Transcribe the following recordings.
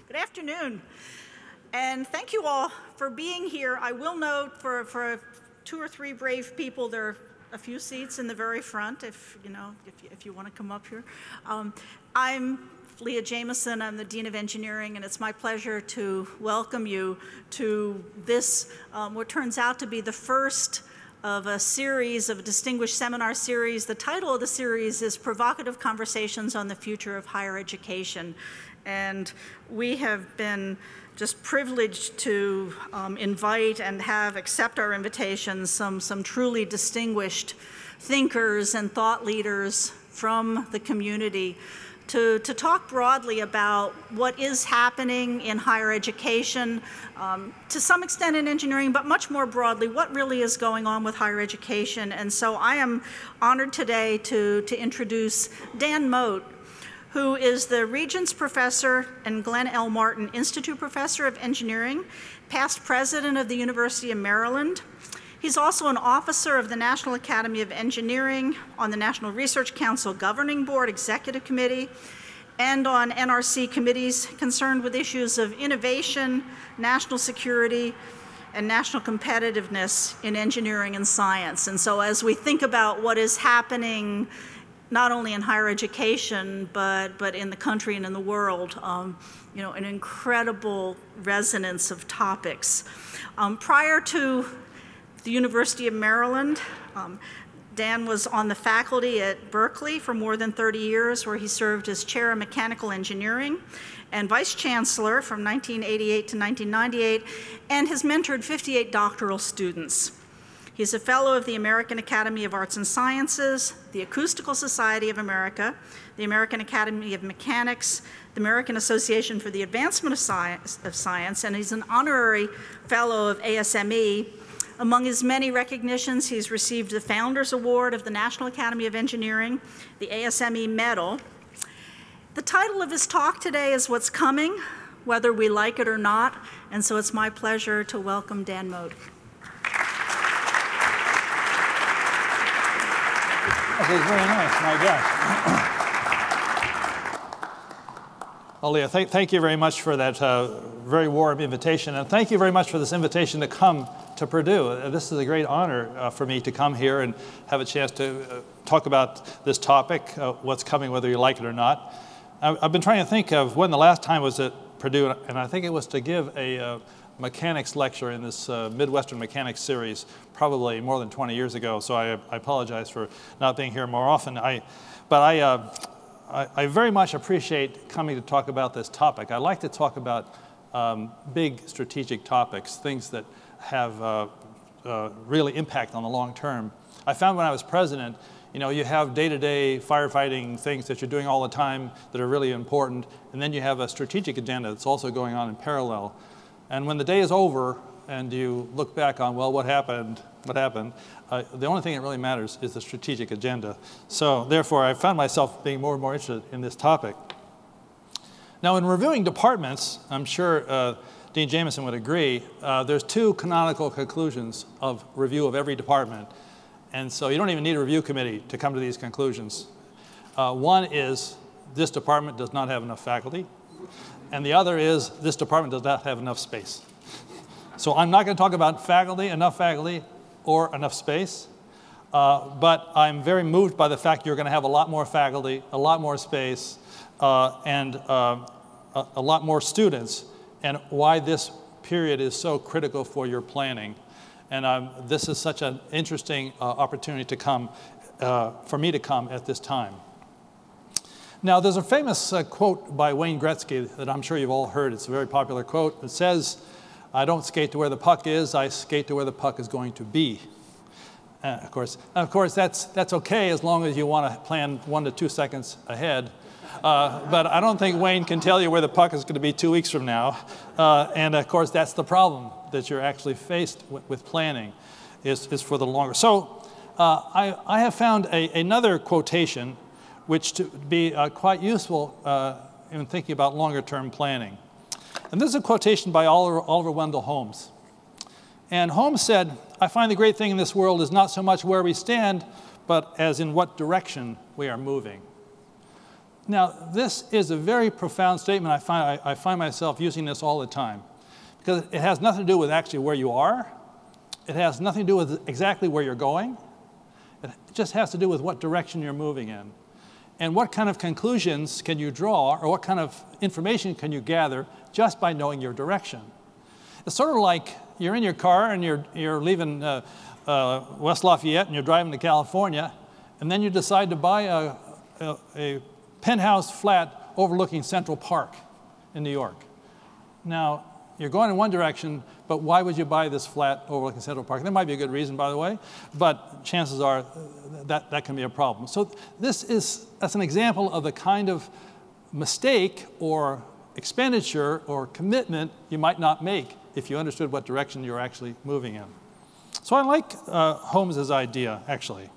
Good afternoon, and thank you all for being here. I will note for 2 or 3 brave people, there are a few seats in the very front if you want to come up here. I'm Leah Jameson. I'm the Dean of Engineering, and it's my pleasure to welcome you to this, what turns out to be the first of a series of a distinguished seminar series. The title of the series is Provocative Conversations on the Future of Higher Education. And we have been just privileged to invite and accept our invitations some truly distinguished thinkers and thought leaders from the community to talk broadly about what is happening in higher education, to some extent in engineering, but much more broadly, what really is going on with higher education. And so I am honored today to introduce Dan Moat, who is the Regents Professor and Glenn L. Martin Institute Professor of Engineering, past President of the University of Maryland. He's also an officer of the National Academy of Engineering, on the National Research Council Governing Board Executive Committee, and on NRC committees concerned with issues of innovation, national security, and national competitiveness in engineering and science. And so as we think about what is happening not only in higher education, but in the country and in the world, an incredible resonance of topics. Prior to the University of Maryland, Dan was on the faculty at Berkeley for more than 30 years, where he served as chair of mechanical engineering and vice chancellor from 1988 to 1998, and has mentored 58 doctoral students. He's a fellow of the American Academy of Arts and Sciences, the Acoustical Society of America, the American Academy of Mechanics, the American Association for the Advancement of Science, and he's an honorary fellow of ASME. Among his many recognitions, he's received the Founders Award of the National Academy of Engineering, the ASME Medal. The title of his talk today is What's Coming, Whether We Like It or Not, and so it's my pleasure to welcome Dan Moat. That was very nice, my gosh. Well, Leah, thank you very much for that very warm invitation, and thank you very much for this invitation to come to Purdue. This is a great honor for me to come here and have a chance to talk about this topic, what's coming, whether you like it or not. I've been trying to think of when the last time was at Purdue, and I think it was to give a mechanics lecture in this Midwestern Mechanics series, probably more than 20 years ago, so I apologize for not being here more often. But I very much appreciate coming to talk about this topic. I like to talk about big strategic topics, things that have really impact on the long term. I found when I was president, you have day-to-day firefighting things that you're doing all the time that are really important, and then you have a strategic agenda that's also going on in parallel. And when the day is over and you look back on, well, what happened, the only thing that really matters is the strategic agenda. So therefore, I found myself being more and more interested in this topic. Now, in reviewing departments, I'm sure Dean Jameson would agree, there's 2 canonical conclusions of review of every department. And so you don't even need a review committee to come to these conclusions. One is this department does not have enough faculty. And the other is this department does not have enough space. So I'm not going to talk about enough faculty, or enough space. But I'm very moved by the fact you're going to have a lot more faculty, a lot more space, and a lot more students, and why this period is so critical for your planning. And this is such an interesting opportunity to come, for me to come at this time. Now, there's a famous quote by Wayne Gretzky that I'm sure you've all heard. It's a very popular quote. It says, "I don't skate to where the puck is, I skate to where the puck is going to be." Of course, that's okay as long as you want to plan 1 to 2 seconds ahead. But I don't think Wayne can tell you where the puck is going to be 2 weeks from now. And of course, that's the problem that you're actually faced with planning, is for the longer. So I have found another quotation which to be quite useful in thinking about longer term planning. And this is a quotation by Oliver Wendell Holmes. And Holmes said, "I find the great thing in this world is not so much where we stand, but as in what direction we are moving." Now, this is a very profound statement. I find myself using this all the time because it has nothing to do with actually where you are. It has nothing to do with exactly where you're going. It just has to do with what direction you're moving in. And what kind of conclusions can you draw, or what kind of information can you gather just by knowing your direction? It's sort of like you're in your car and you're leaving West Lafayette and you're driving to California, and then you decide to buy a penthouse flat overlooking Central Park in New York. Now, you're going in one direction, but why would you buy this flat overlooking Central Park? There might be a good reason, by the way, but chances are that can be a problem. So that's an example of the kind of mistake or expenditure or commitment you might not make if you understood what direction you're actually moving in. So I like Holmes's idea, actually.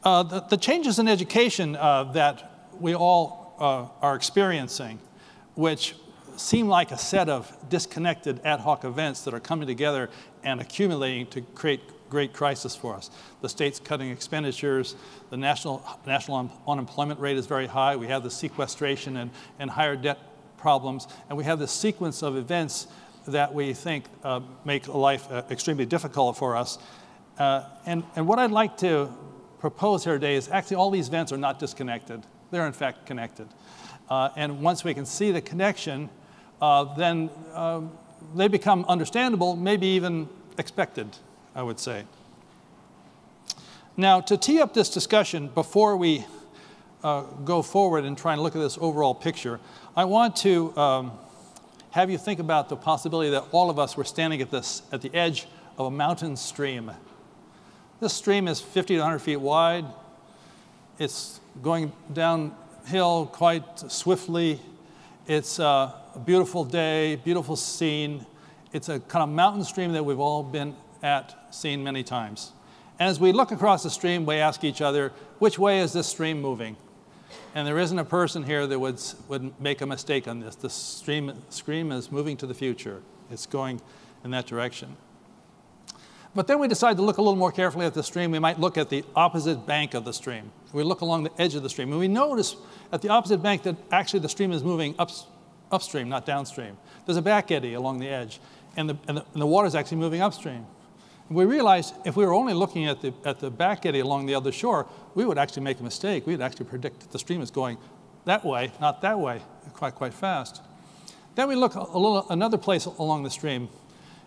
The changes in education that we all are experiencing, which seem like a set of disconnected ad hoc events that are coming together and accumulating to create great crisis for us. The state's cutting expenditures, the national unemployment rate is very high, we have the sequestration and higher debt problems, and we have this sequence of events that we think make life extremely difficult for us. And what I'd like to propose here today is actually all these events are not disconnected. They're in fact connected. And once we can see the connection, then they become understandable, maybe even expected, I would say. Now, to tee up this discussion before we go forward and try and look at this overall picture, I want to have you think about the possibility that all of us were standing at the edge of a mountain stream. This stream is 50 to 100 feet wide. It's going downhill quite swiftly. It's a beautiful day, beautiful scene. It's a kind of mountain stream that we've all been seen many times. And as we look across the stream, we ask each other, which way is this stream moving? And there isn't a person here that would make a mistake on this. The stream is moving to the future. It's going in that direction. But then we decide to look a little more carefully at the stream. We might look at the opposite bank of the stream. We look along the edge of the stream. And we notice at the opposite bank that actually the stream is moving upstream, not downstream. There's a back eddy along the edge, and the water is actually moving upstream. And we realized if we were only looking at the back eddy along the other shore, we would actually make a mistake. We would actually predict that the stream is going that way, not that way, quite fast. Then we look another place along the stream.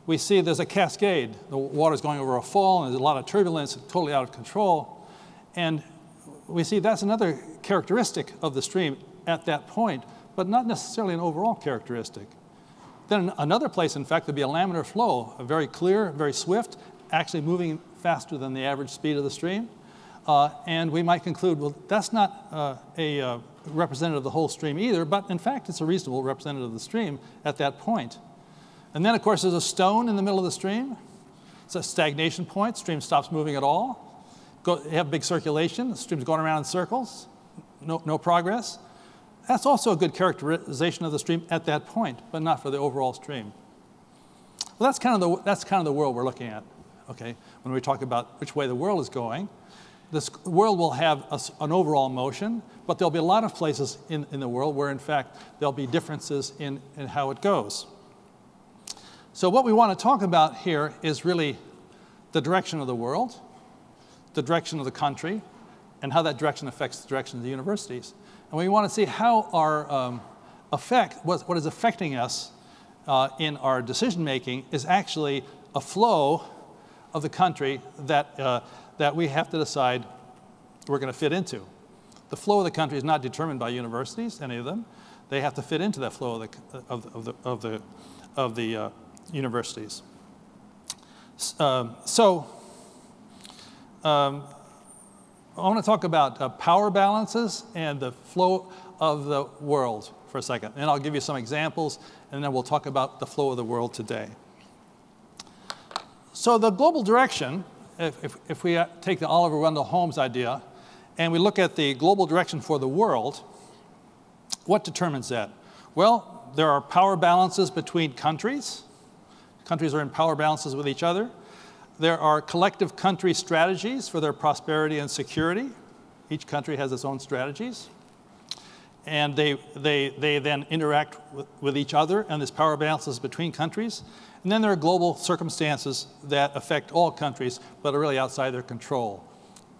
We see there's a cascade. The water's going over a fall, and there's a lot of turbulence, totally out of control. And we see that's another characteristic of the stream at that point, but not necessarily an overall characteristic. Then another place, in fact, would be a laminar flow, a very clear, very swift, actually moving faster than the average speed of the stream. And we might conclude, well, that's not a representative of the whole stream either, but in fact, it's a reasonable representative of the stream at that point. And then, of course, there's a stone in the middle of the stream. It's a stagnation point. The stream stops moving at all. You have big circulation. The stream's going around in circles. No progress. That's also a good characterization of the stream at that point, but not for the overall stream. Well, that's kind of the world we're looking at, okay? When we talk about which way the world is going, this world will have an overall motion, but there'll be a lot of places in the world where, in fact, there'll be differences in how it goes. So what we want to talk about here is really the direction of the world, the direction of the country, and how that direction affects the direction of the universities. And we want to see how our what is affecting us in our decision making is actually a flow of the country that we have to decide we're going to fit into. The flow of the country is not determined by universities, any of them. They have to fit into that flow of the universities. I want to talk about power balances and the flow of the world for a second. And I'll give you some examples, and then we'll talk about the flow of the world today. So the global direction, if we take the Oliver Wendell Holmes idea, and we look at the global direction for the world, what determines that? Well, there are power balances between countries. Countries are in power balances with each other. There are collective country strategies for their prosperity and security. Each country has its own strategies. and they then interact with each other, and there's power balances between countries. And then there are global circumstances that affect all countries, but are really outside their control.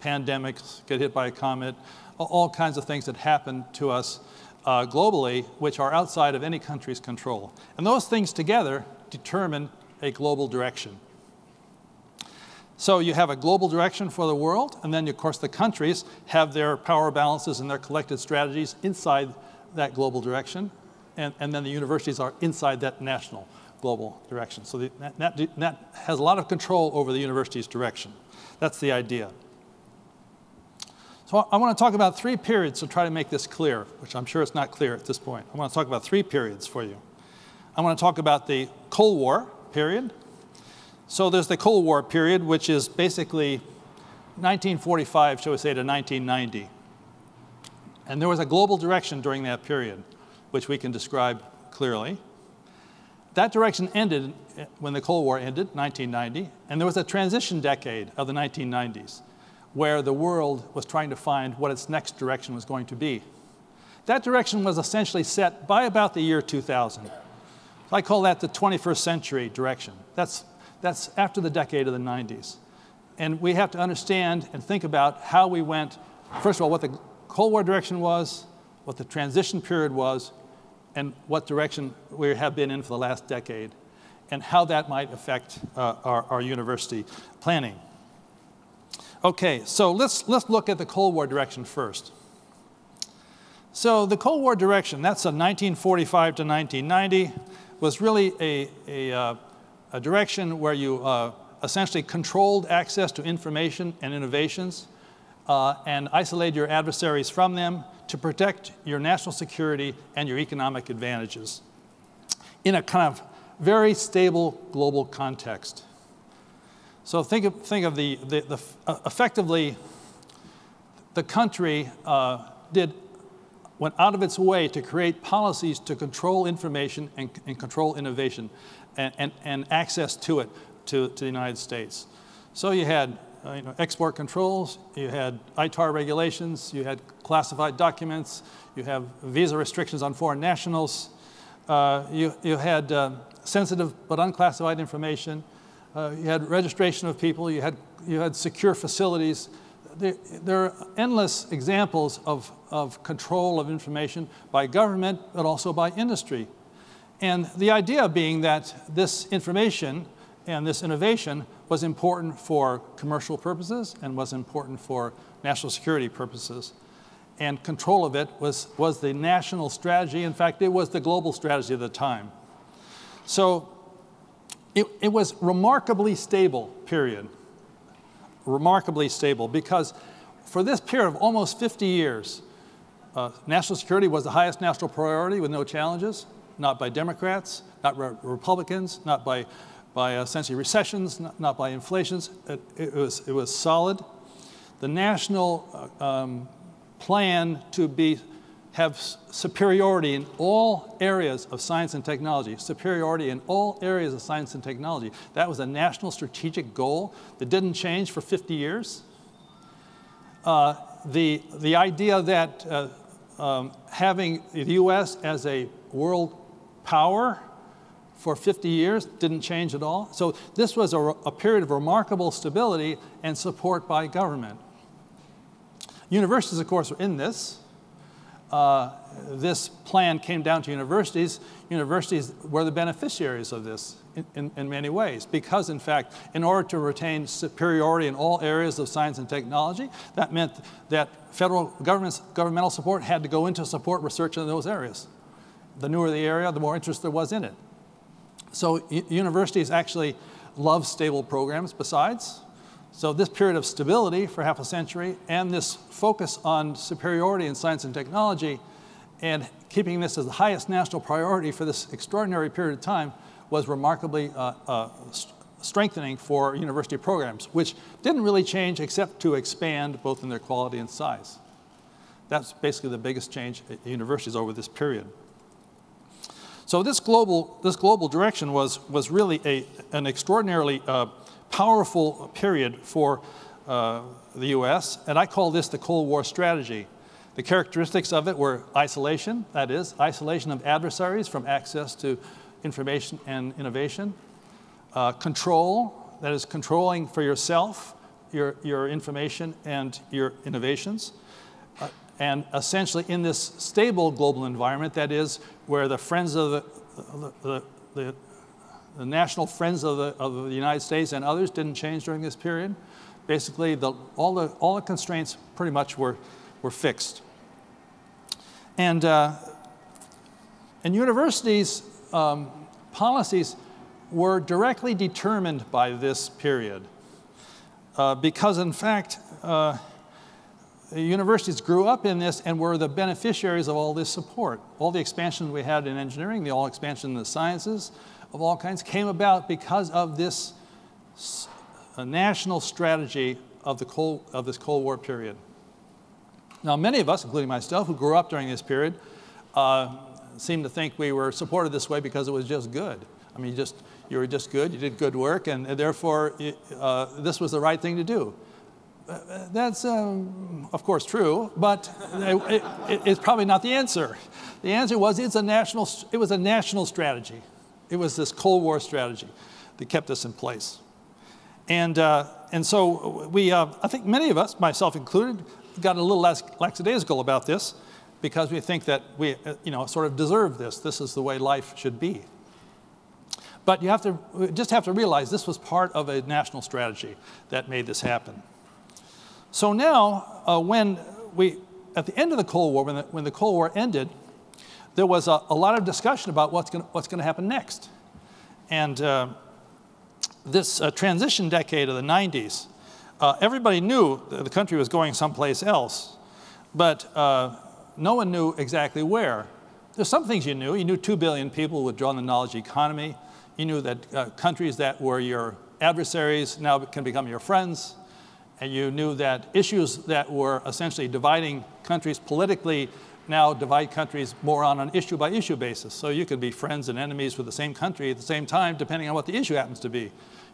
Pandemics, get hit by a comet, all kinds of things that happen to us globally, which are outside of any country's control. And those things together determine a global direction. So you have a global direction for the world, and then, of course, the countries have their power balances and their collected strategies inside that global direction, and then the universities are inside that national global direction. So that has a lot of control over the university's direction. That's the idea. So I want to talk about 3 periods to try to make this clear, which I'm sure it's not clear at this point. I want to talk about 3 periods for you. I want to talk about the Cold War period. So there's the Cold War period, which is basically 1945, shall we say, to 1990. And there was a global direction during that period, which we can describe clearly. That direction ended when the Cold War ended, 1990, and there was a transition decade of the 1990s, where the world was trying to find what its next direction was going to be. That direction was essentially set by about the year 2000. I call that the 21st century direction. That's after the decade of the 90s. And we have to understand and think about how we went, first of all, what the Cold War direction was, what the transition period was, and what direction we have been in for the last decade, and how that might affect our university planning. Okay, so let's look at the Cold War direction first. So the Cold War direction, that's a 1945 to 1990, was really a direction where you essentially controlled access to information and innovations and isolated your adversaries from them to protect your national security and your economic advantages in a kind of very stable global context. So think of effectively, the country went out of its way to create policies to control information and control innovation and access to it to the United States. So you had export controls, you had ITAR regulations, you had classified documents, you have visa restrictions on foreign nationals, you had sensitive but unclassified information, you had registration of people, you had secure facilities. There are endless examples of control of information by government, but also by industry. And the idea being that this information and this innovation was important for commercial purposes and was important for national security purposes. And control of it was the national strategy. In fact, it was the global strategy at the time. So it was remarkably stable period. Remarkably stable, because for this period of almost 50 years, national security was the highest national priority with no challenges, not by Democrats, not by Republicans, not by essentially recessions, not by inflations. It was solid. The national plan to have superiority in all areas of science and technology, superiority in all areas of science and technology. That was a national strategic goal that didn't change for 50 years. The idea that having the US as a world power for 50 years didn't change at all. So this was a period of remarkable stability and support by government. Universities, of course, were in this. This plan came down to universities. Universities were the beneficiaries of this in many ways, because, in fact, in order to retain superiority in all areas of science and technology, that meant that federal governmental support had to go into support research in those areas. The newer the area, the more interest there was in it. So universities actually love stable programs besides. So this period of stability for half a century and this focus on superiority in science and technology and keeping this as the highest national priority for this extraordinary period of time was remarkably strengthening for university programs, which didn't really change except to expand both in their quality and size. That's basically the biggest change at universities over this period. So this global direction was really an extraordinarily powerful period for the US, and I call this the Cold War strategy. The characteristics of it were isolation, that is, isolation of adversaries from access to information and innovation. Control, that is, controlling for yourself your information and your innovations. And essentially in this stable global environment, that is, where the friends of the national friends of the United States and others didn't change during this period, basically all the constraints pretty much were fixed. And universities' policies were directly determined by this period because, in fact, universities grew up in this and were the beneficiaries of all this support. All the expansion we had in engineering, all expansion in the sciences of all kinds came about because of this national strategy of this Cold War period. Now, many of us, including myself, who grew up during this period, seem to think we were supported this way because it was just good. I mean, you were just good, you did good work, and therefore this was the right thing to do. That's, of course, true, but it's probably not the answer. The answer was it was a national strategy. It was this Cold War strategy that kept us in place. And so I think many of us, myself included, got a little less lackadaisical about this because we think that we sort of deserve this. This is the way life should be. But you just have to realize this was part of a national strategy that made this happen. So now, at the end of the Cold War, when the Cold War ended, there was a lot of discussion about what's going to happen next. And this transition decade of the 90s, everybody knew that the country was going someplace else, but no one knew exactly where. There's some things you knew. You knew 2 billion people would draw on the knowledge economy. You knew that countries that were your adversaries now can become your friends. And you knew that issues that were essentially dividing countries politically now divide countries more on an issue-by-issue basis. So you could be friends and enemies with the same country at the same time, depending on what the issue happens to be. You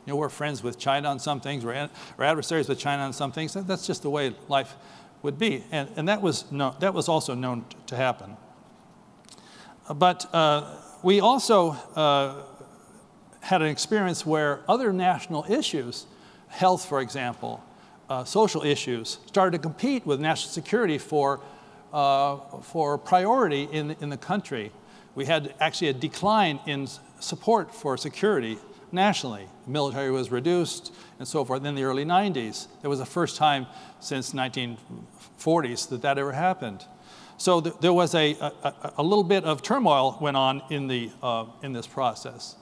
know, we're friends with China on some things, we're adversaries with China on some things. That's just the way life would be. And that was also known to happen. But we also had an experience where other national issues, health, for example, social issues, started to compete with national security for priority in the country. We had actually a decline in support for security nationally. The military was reduced and so forth. In the early 90s, it was the first time since 1940s that ever happened. So there was a little bit of turmoil went on in this process.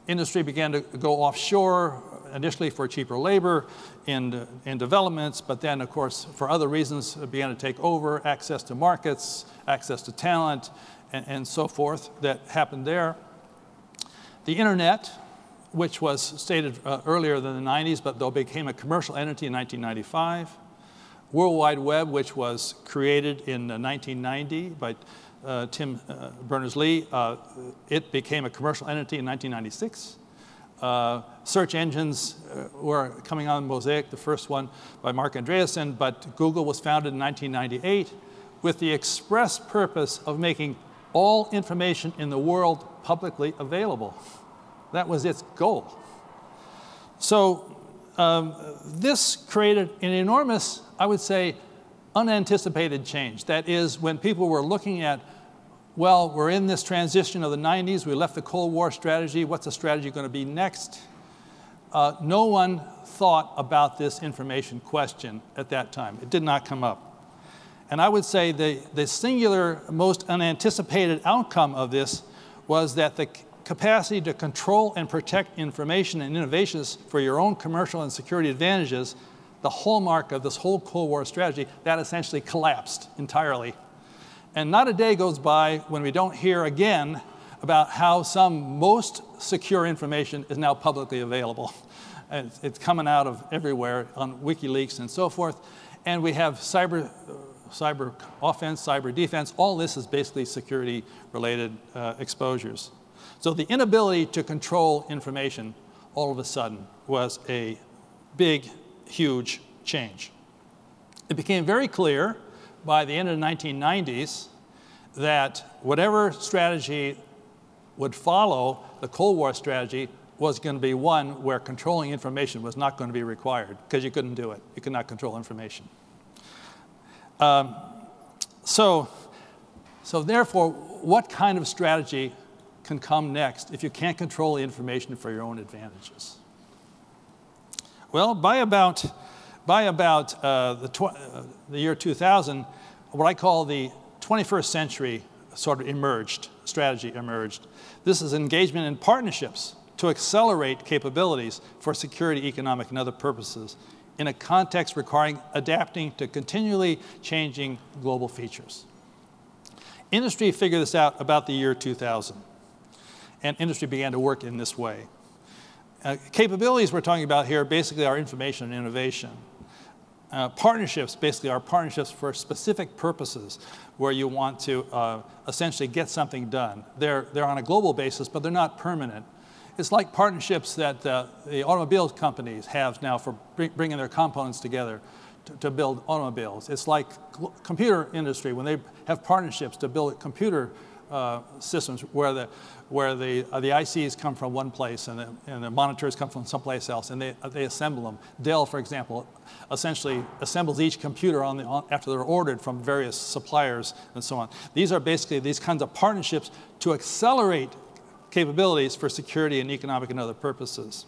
Industry began to go offshore, initially for cheaper labor in developments, but then, of course, for other reasons, it began to take over, access to markets, access to talent, and so forth that happened there. The internet, which was stated earlier than the 90s, but though became a commercial entity in 1995. World Wide Web, which was created in 1990 by Tim Berners-Lee, it became a commercial entity in 1996. Search engines were coming on Mosaic, the first one by Mark Andreessen, but Google was founded in 1998 with the express purpose of making all information in the world publicly available. That was its goal. So this created an enormous, I would say, unanticipated change. That is, when people were looking at, well, we're in this transition of the 90s, we left the Cold War strategy, what's the strategy going to be next? No one thought about this information question at that time. It did not come up. And I would say the singular, most unanticipated outcome of this was that the capacity to control and protect information and innovations for your own commercial and security advantages, the hallmark of this whole Cold War strategy, that essentially collapsed entirely. And not a day goes by when we don't hear again about how some most secure information is now publicly available. And it's coming out of everywhere on WikiLeaks and so forth. And we have cyber offense, cyber defense. All this is basically security-related exposures. So the inability to control information all of a sudden was a big, huge change. It became very clear by the end of the 1990s that whatever strategy would follow the Cold War strategy was going to be one where controlling information was not going to be required, because you couldn't do it. You could not control information. So therefore, what kind of strategy can come next if you can't control the information for your own advantages? Well, by about the year 2000, what I call the 21st century sort of strategy emerged. This is engagement in partnerships to accelerate capabilities for security, economic, and other purposes in a context requiring adapting to continually changing global features. Industry figured this out about the year 2000, and industry began to work in this way. Capabilities we're talking about here basically are information and innovation. Partnerships basically are partnerships for specific purposes where you want to essentially get something done. They're on a global basis, but they're not permanent. It's like partnerships that the automobile companies have now for bringing their components together to build automobiles. It's like computer industry when they have partnerships to build computer systems where the ICs come from one place and the monitors come from someplace else, and they assemble them. Dell, for example, essentially assembles each computer after they're ordered from various suppliers and so on. These are basically these kinds of partnerships to accelerate capabilities for security and economic and other purposes.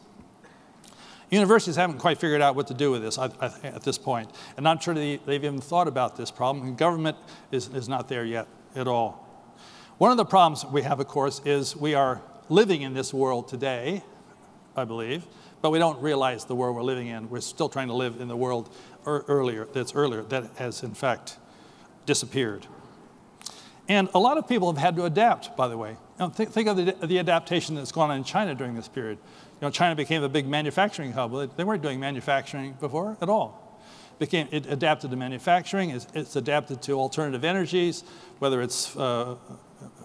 Universities haven't quite figured out what to do with this at this point, and I'm sure they've even thought about this problem, and government is not there yet at all. One of the problems we have, of course, is we are living in this world today, I believe, but we don't realize the world we're living in. We're still trying to live in the world that has, in fact, disappeared. And a lot of people have had to adapt, by the way. Think of the adaptation that's gone on in China during this period. China became a big manufacturing hub. They weren't doing manufacturing before at all. It adapted to manufacturing. It's adapted to alternative energies, whether it's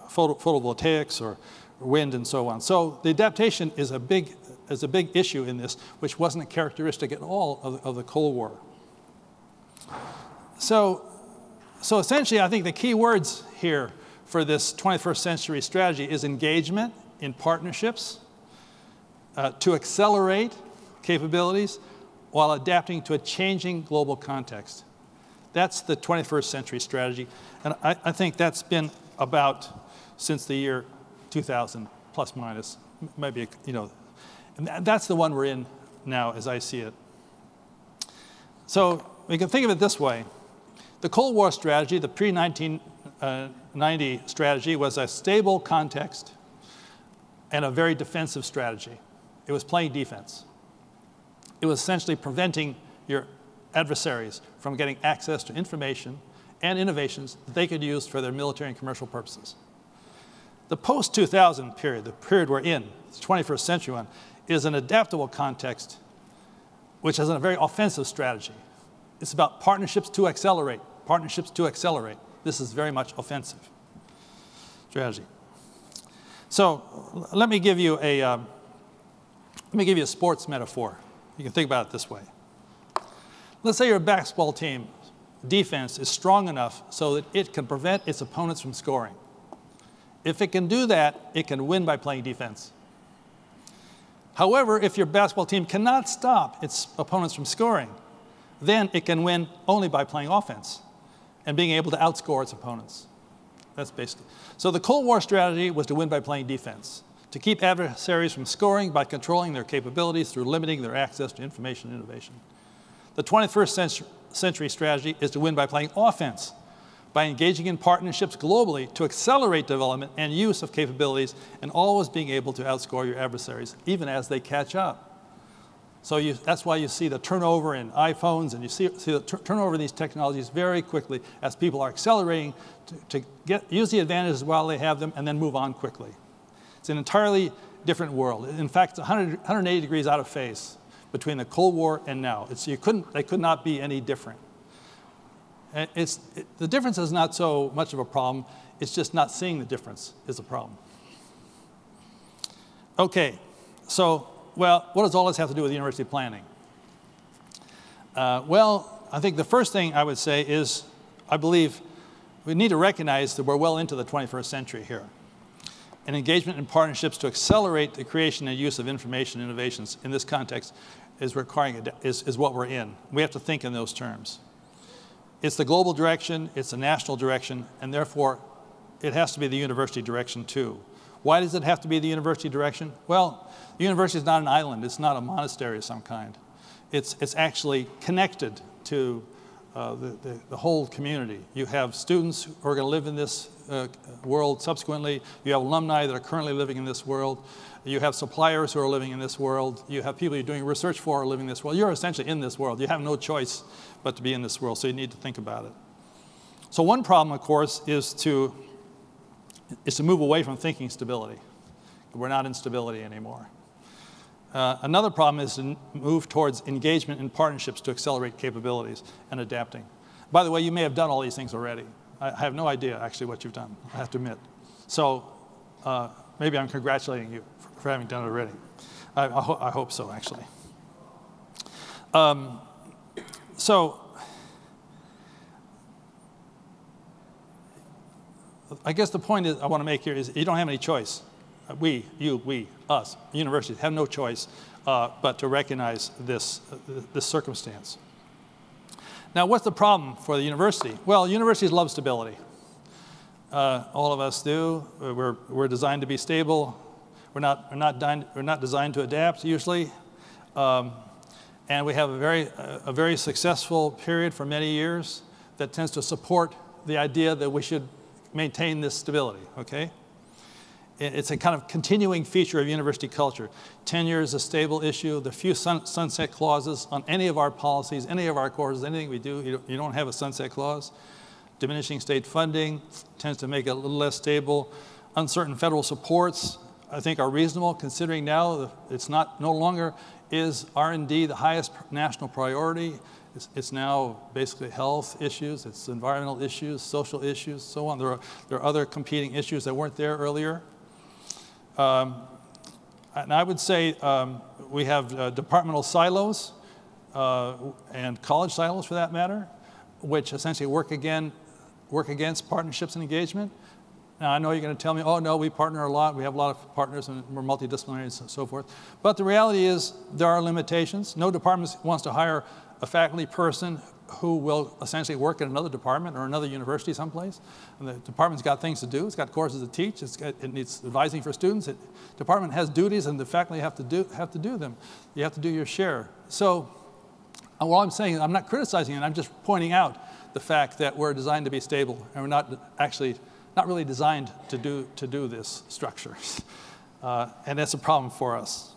photovoltaics or wind and so on. So the adaptation is a big issue in this, which wasn't a characteristic at all of the Cold War. So essentially, I think the key words here for this 21st century strategy is engagement in partnerships to accelerate capabilities while adapting to a changing global context. That's the 21st century strategy, and I think that's been about since the year 2000, plus minus, maybe, and that's the one we're in now as I see it. So we can think of it this way. The Cold War strategy, the pre-1990 strategy, was a stable context and a very defensive strategy. It was playing defense. It was essentially preventing your adversaries from getting access to information and innovations that they could use for their military and commercial purposes. The post-2000 period, the period we're in, the 21st century one, is an adaptable context which has a very offensive strategy. It's about partnerships to accelerate. Partnerships to accelerate. This is very much offensive strategy. So let me give you a sports metaphor. You can think about it this way. Let's say your basketball team defense is strong enough so that it can prevent its opponents from scoring. If it can do that, it can win by playing defense. However, if your basketball team cannot stop its opponents from scoring, then it can win only by playing offense and being able to outscore its opponents. That's basically. So the Cold War strategy was to win by playing defense, to keep adversaries from scoring by controlling their capabilities through limiting their access to information and innovation. The 21st century strategy is to win by playing offense, by engaging in partnerships globally to accelerate development and use of capabilities and always being able to outscore your adversaries, even as they catch up. So that's why you see the turnover in iPhones, and you see the turnover in these technologies very quickly as people are accelerating to use the advantages while they have them and then move on quickly. It's an entirely different world. In fact, it's 180 degrees out of phase between the Cold War and now. They could not be any different. The difference is not so much of a problem. It's just not seeing the difference is a problem. Okay, so, well, what does all this have to do with university planning? Well, I think the first thing I would say is I believe we need to recognize that we're well into the 21st century here. And engagement in partnerships to accelerate the creation and use of information innovations in this context is what we're in. We have to think in those terms. It's the global direction, it's the national direction, and therefore it has to be the university direction too. Why does it have to be the university direction? Well, the university is not an island, it's not a monastery of some kind. It's actually connected to the whole community. You have students who are going to live in this world subsequently. You have alumni that are currently living in this world. You have suppliers who are living in this world. You have people you're doing research for who are living in this world. You're essentially in this world. You have no choice but to be in this world, so you need to think about it. So one problem, of course, is to move away from thinking stability. We're not in stability anymore. Another problem is to move towards engagement in partnerships to accelerate capabilities and adapting. By the way, you may have done all these things already. I have no idea, actually, what you've done, I have to admit. So maybe I'm congratulating you for having done it already. I hope so, actually. So I guess the point I want to make here is you don't have any choice. We, us, universities have no choice but to recognize this circumstance. Now, what's the problem for the university? Well, universities love stability. All of us do. We're designed to be stable. We're not designed to adapt usually, and we have a very successful period for many years that tends to support the idea that we should maintain this stability. Okay. It's a kind of continuing feature of university culture. Tenure is a stable issue. The few sunset clauses on any of our policies, any of our courses, anything we do, you don't have a sunset clause. Diminishing state funding tends to make it a little less stable. Uncertain federal supports, I think, are reasonable, considering now it's no longer is R&D the highest national priority. It's now basically health issues, it's environmental issues, social issues, so on. There are other competing issues that weren't there earlier. And I would say we have departmental silos and college silos, for that matter, which essentially work against partnerships and engagement. Now, I know you're going to tell me, oh, no, we partner a lot. We have a lot of partners, and we're multidisciplinary and so forth. But the reality is there are limitations. No department wants to hire a faculty person who will essentially work in another department or another university someplace. And the department's got things to do. It's got courses to teach. It needs advising for students. The department has duties, and the faculty have to do them. You have to do your share. So what I'm saying, I'm not criticizing it. I'm just pointing out the fact that we're designed to be stable, and we're not really designed to do this structure. And that's a problem for us.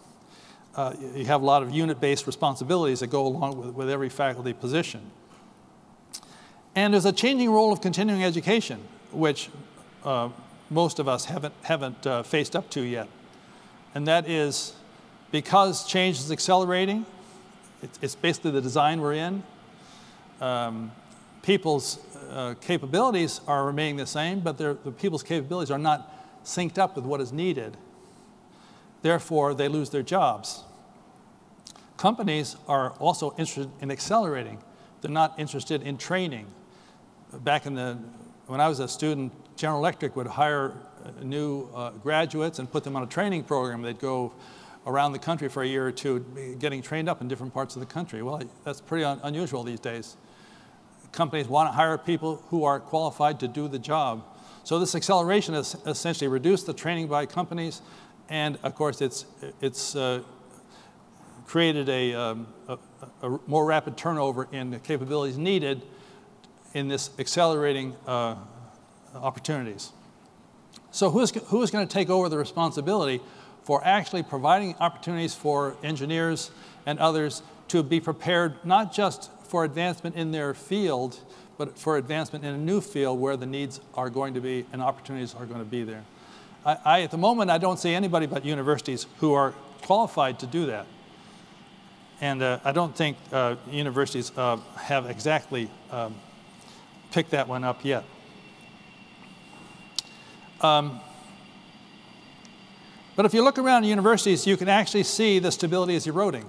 You have a lot of unit-based responsibilities that go along with every faculty position. And there's a changing role of continuing education, which most of us haven't faced up to yet. And that is because change is accelerating. It's basically the design we're in. People's capabilities are remaining the same, but the people's capabilities are not synced up with what is needed. Therefore, they lose their jobs. Companies are also interested in accelerating. They're not interested in training. Back when I was a student, General Electric would hire new graduates and put them on a training program. They'd go around the country for a year or two, getting trained up in different parts of the country. Well, that's pretty unusual these days. Companies want to hire people who are qualified to do the job. So this acceleration has essentially reduced the training by companies, and of course it's created a more rapid turnover in the capabilities needed in this accelerating opportunities. So who's going to take over the responsibility for actually providing opportunities for engineers and others to be prepared not just for advancement in their field, but for advancement in a new field where the needs are going to be and opportunities are going to be there? At the moment, I don't see anybody but universities who are qualified to do that. And I don't think universities have exactly picked that one up yet. But if you look around universities, you can actually see the stability is eroding.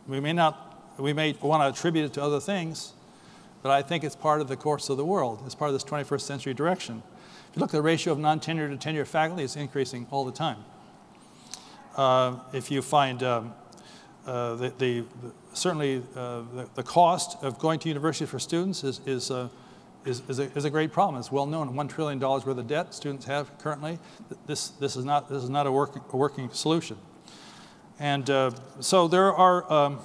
We may want to attribute it to other things, but I think it's part of the course of the world. It's part of this 21st century direction. If you look at the ratio of non-tenured to tenured faculty, it's increasing all the time. If you find certainly the cost of going to university for students is a great problem. It's well known. $1 trillion worth of debt students have currently. This is not a working solution. And so there are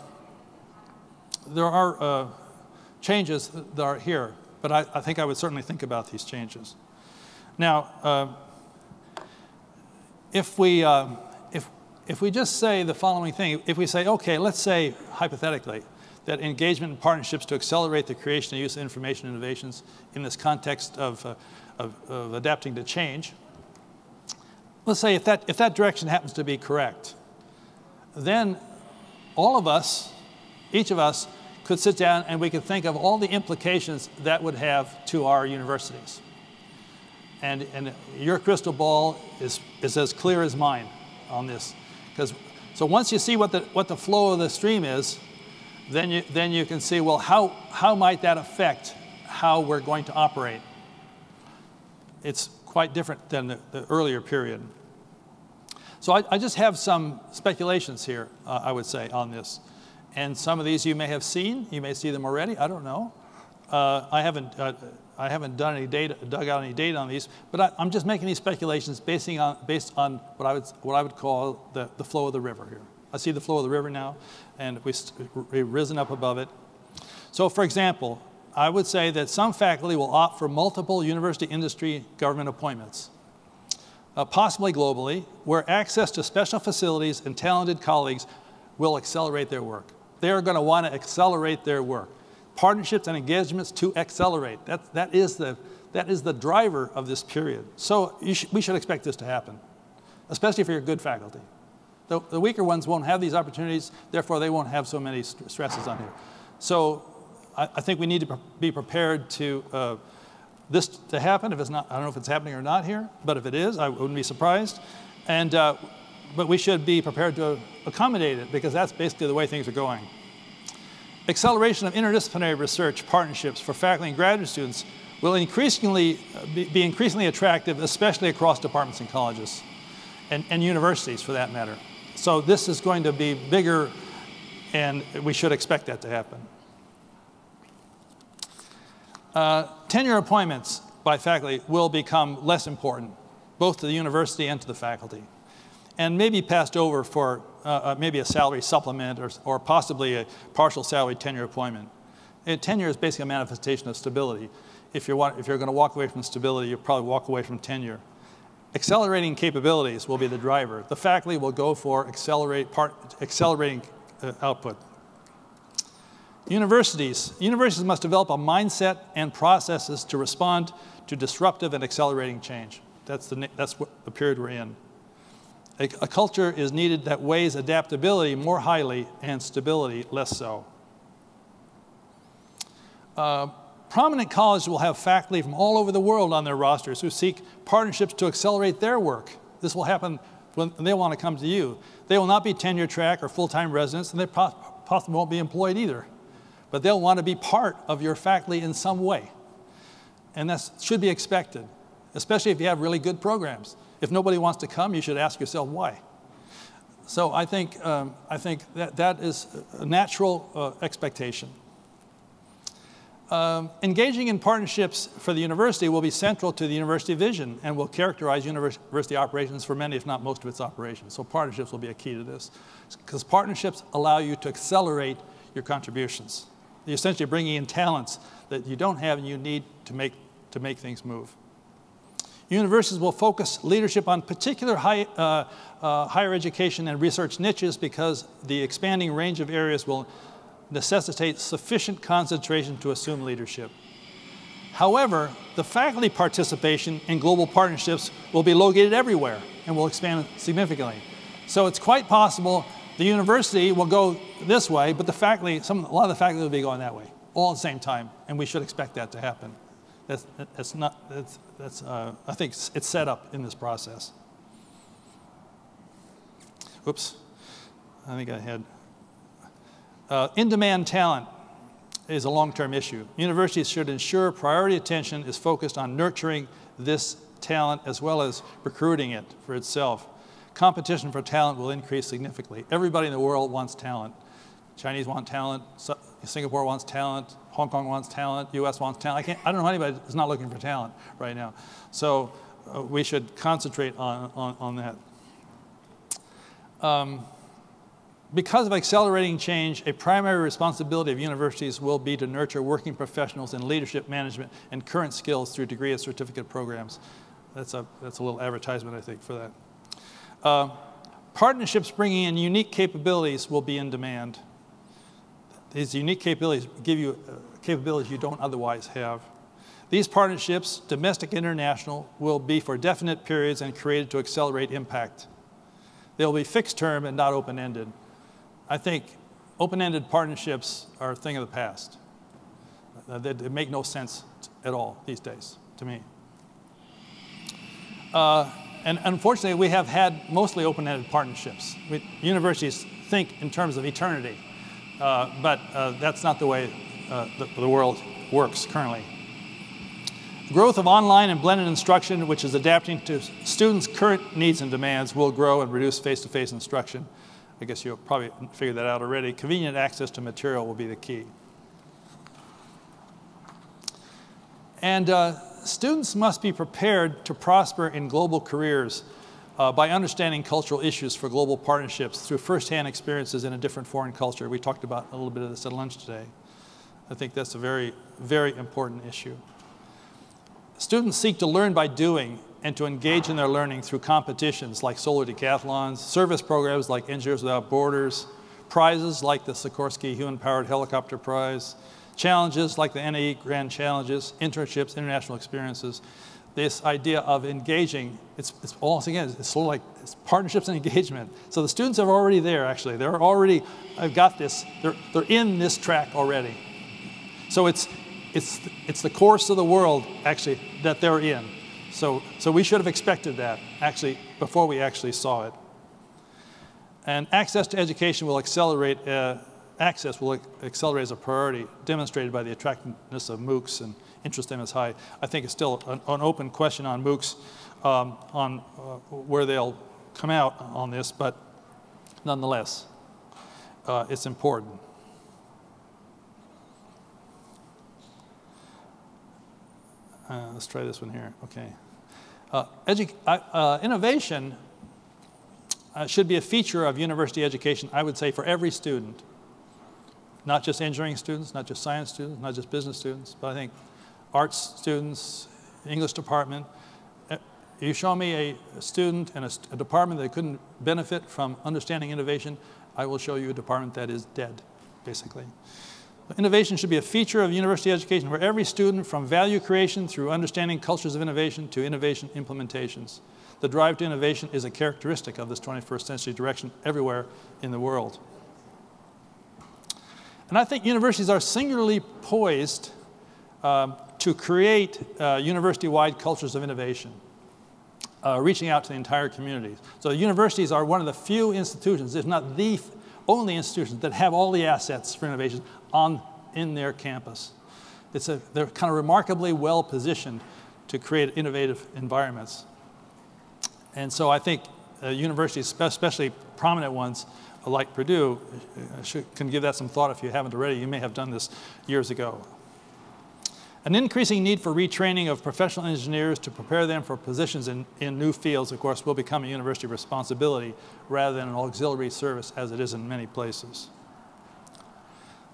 changes that are here, but I think I would certainly think about these changes. Now, if we just say the following thing, if we say, okay, let's say hypothetically that engagement in partnerships to accelerate the creation and use of information innovations in this context of adapting to change, let's say if that direction happens to be correct, then all of us, each of us, could sit down and we could think of all the implications that would have to our universities. And your crystal ball is as clear as mine on this. So once you see what the flow of the stream is, then you can see, well, how might that affect how we're going to operate? It's quite different than the earlier period. So I just have some speculations here, I would say, on this. And some of these you may have seen. You may see them already. I don't know. I haven't done any data, dug out any data on these, but I'm just making these speculations based on what I would call the flow of the river here. I see the flow of the river now, and we've risen up above it. So, for example, I would say that some faculty will opt for multiple university industry government appointments, possibly globally, where access to special facilities and talented colleagues will accelerate their work. They are going to want to accelerate their work. Partnerships and engagements to accelerate. That is the driver of this period. So we should expect this to happen, especially if you're good faculty. The weaker ones won't have these opportunities, therefore they won't have so many stresses on here. So I think we need to be prepared to this to happen. If it's not, I don't know if it's happening or not here, but if it is, I wouldn't be surprised. And but we should be prepared to accommodate it, because that's basically the way things are going. Acceleration of interdisciplinary research partnerships for faculty and graduate students will increasingly be increasingly attractive, especially across departments and colleges, and universities for that matter. So this is going to be bigger, and we should expect that to happen. Tenure appointments by faculty will become less important, both to the university and to the faculty, and maybe passed over for maybe a salary supplement or possibly a partial salary tenure appointment. And tenure is basically a manifestation of stability. If you're going to walk away from stability, you'll probably walk away from tenure. Accelerating capabilities will be the driver. The faculty will go for accelerating output. Universities must develop a mindset and processes to respond to disruptive and accelerating change. That's what the period we're in. A culture is needed that weighs adaptability more highly and stability less so. Prominent colleges will have faculty from all over the world on their rosters who seek partnerships to accelerate their work. This will happen when they want to come to you. They will not be tenure track or full-time residents, and they possibly won't be employed either. But they'll want to be part of your faculty in some way. And that should be expected, especially if you have really good programs. If nobody wants to come, you should ask yourself why. So I think that is a natural expectation. Engaging in partnerships for the university will be central to the university vision and will characterize university operations for many, if not most of its operations. So partnerships will be a key to this, because partnerships allow you to accelerate your contributions. You're essentially bringing in talents that you don't have and you need to make things move. Universities will focus leadership on particular higher education and research niches, because the expanding range of areas will necessitate sufficient concentration to assume leadership. However, the faculty participation in global partnerships will be located everywhere and will expand significantly. So it's quite possible the university will go this way, but the faculty, a lot of the faculty will be going that way, all at the same time, and we should expect that to happen. I think it's set up in this process. Oops, I think I had. In-demand talent is a long-term issue. Universities should ensure priority attention is focused on nurturing this talent as well as recruiting it for itself. Competition for talent will increase significantly. Everybody in the world wants talent. Chinese want talent, Singapore wants talent, Hong Kong wants talent, US wants talent. I don't know anybody that's not looking for talent right now. So we should concentrate on that. Because of accelerating change, a primary responsibility of universities will be to nurture working professionals in leadership, management, and current skills through degree and certificate programs. That's a little advertisement, I think, for that. Partnerships bringing in unique capabilities will be in demand. These unique capabilities give you capabilities you don't otherwise have. These partnerships, domestic and international, will be for definite periods and created to accelerate impact. They will be fixed term and not open-ended. I think open-ended partnerships are a thing of the past. They make no sense at all these days, to me. And unfortunately, we have had mostly open-ended partnerships. Universities think in terms of eternity, but that's not the way the world works currently. Growth of online and blended instruction, which is adapting to students' current needs and demands, will grow and reduce face-to-face instruction. I guess you'll probably figure that out already. Convenient access to material will be the key. And students must be prepared to prosper in global careers by understanding cultural issues for global partnerships through firsthand experiences in a different foreign culture. We talked about a little bit of this at lunch today. I think that's a very, very important issue. Students seek to learn by doing and to engage in their learning through competitions like solar decathlons, service programs like Engineers Without Borders, prizes like the Sikorsky Human-Powered Helicopter Prize, challenges like the NAE Grand Challenges, internships, international experiences. This idea of engaging, it's sort of like it's partnerships and engagement. So the students are already there, actually. They're already, I've got this, they're in this track already. So it's the course of the world, actually, that they're in. So we should have expected that, actually, before we actually saw it. And access to education will accelerate, access will accelerate as a priority, demonstrated by the attractiveness of MOOCs and interest in them is high. I think it's still an open question on MOOCs, on where they'll come out on this, but nonetheless, it's important. Let's try this one here. Okay. Innovation should be a feature of university education, I would say, for every student. Not just engineering students, not just science students, not just business students, but I think arts students, English department. You show me a student and a department that couldn't benefit from understanding innovation, I will show you a department that is dead, basically. Innovation should be a feature of university education for every student, from value creation through understanding cultures of innovation to innovation implementations. The drive to innovation is a characteristic of this 21st century direction everywhere in the world. And I think universities are singularly poised to create university-wide cultures of innovation, reaching out to the entire community. So universities are one of the few institutions, if not the only institutions, that have all the assets for innovation in their campus. They're kind of remarkably well positioned to create innovative environments. And so I think universities, especially prominent ones like Purdue, can give that some thought if you haven't already. You may have done this years ago. An increasing need for retraining of professional engineers to prepare them for positions in new fields, of course, will become a university responsibility rather than an auxiliary service as it is in many places.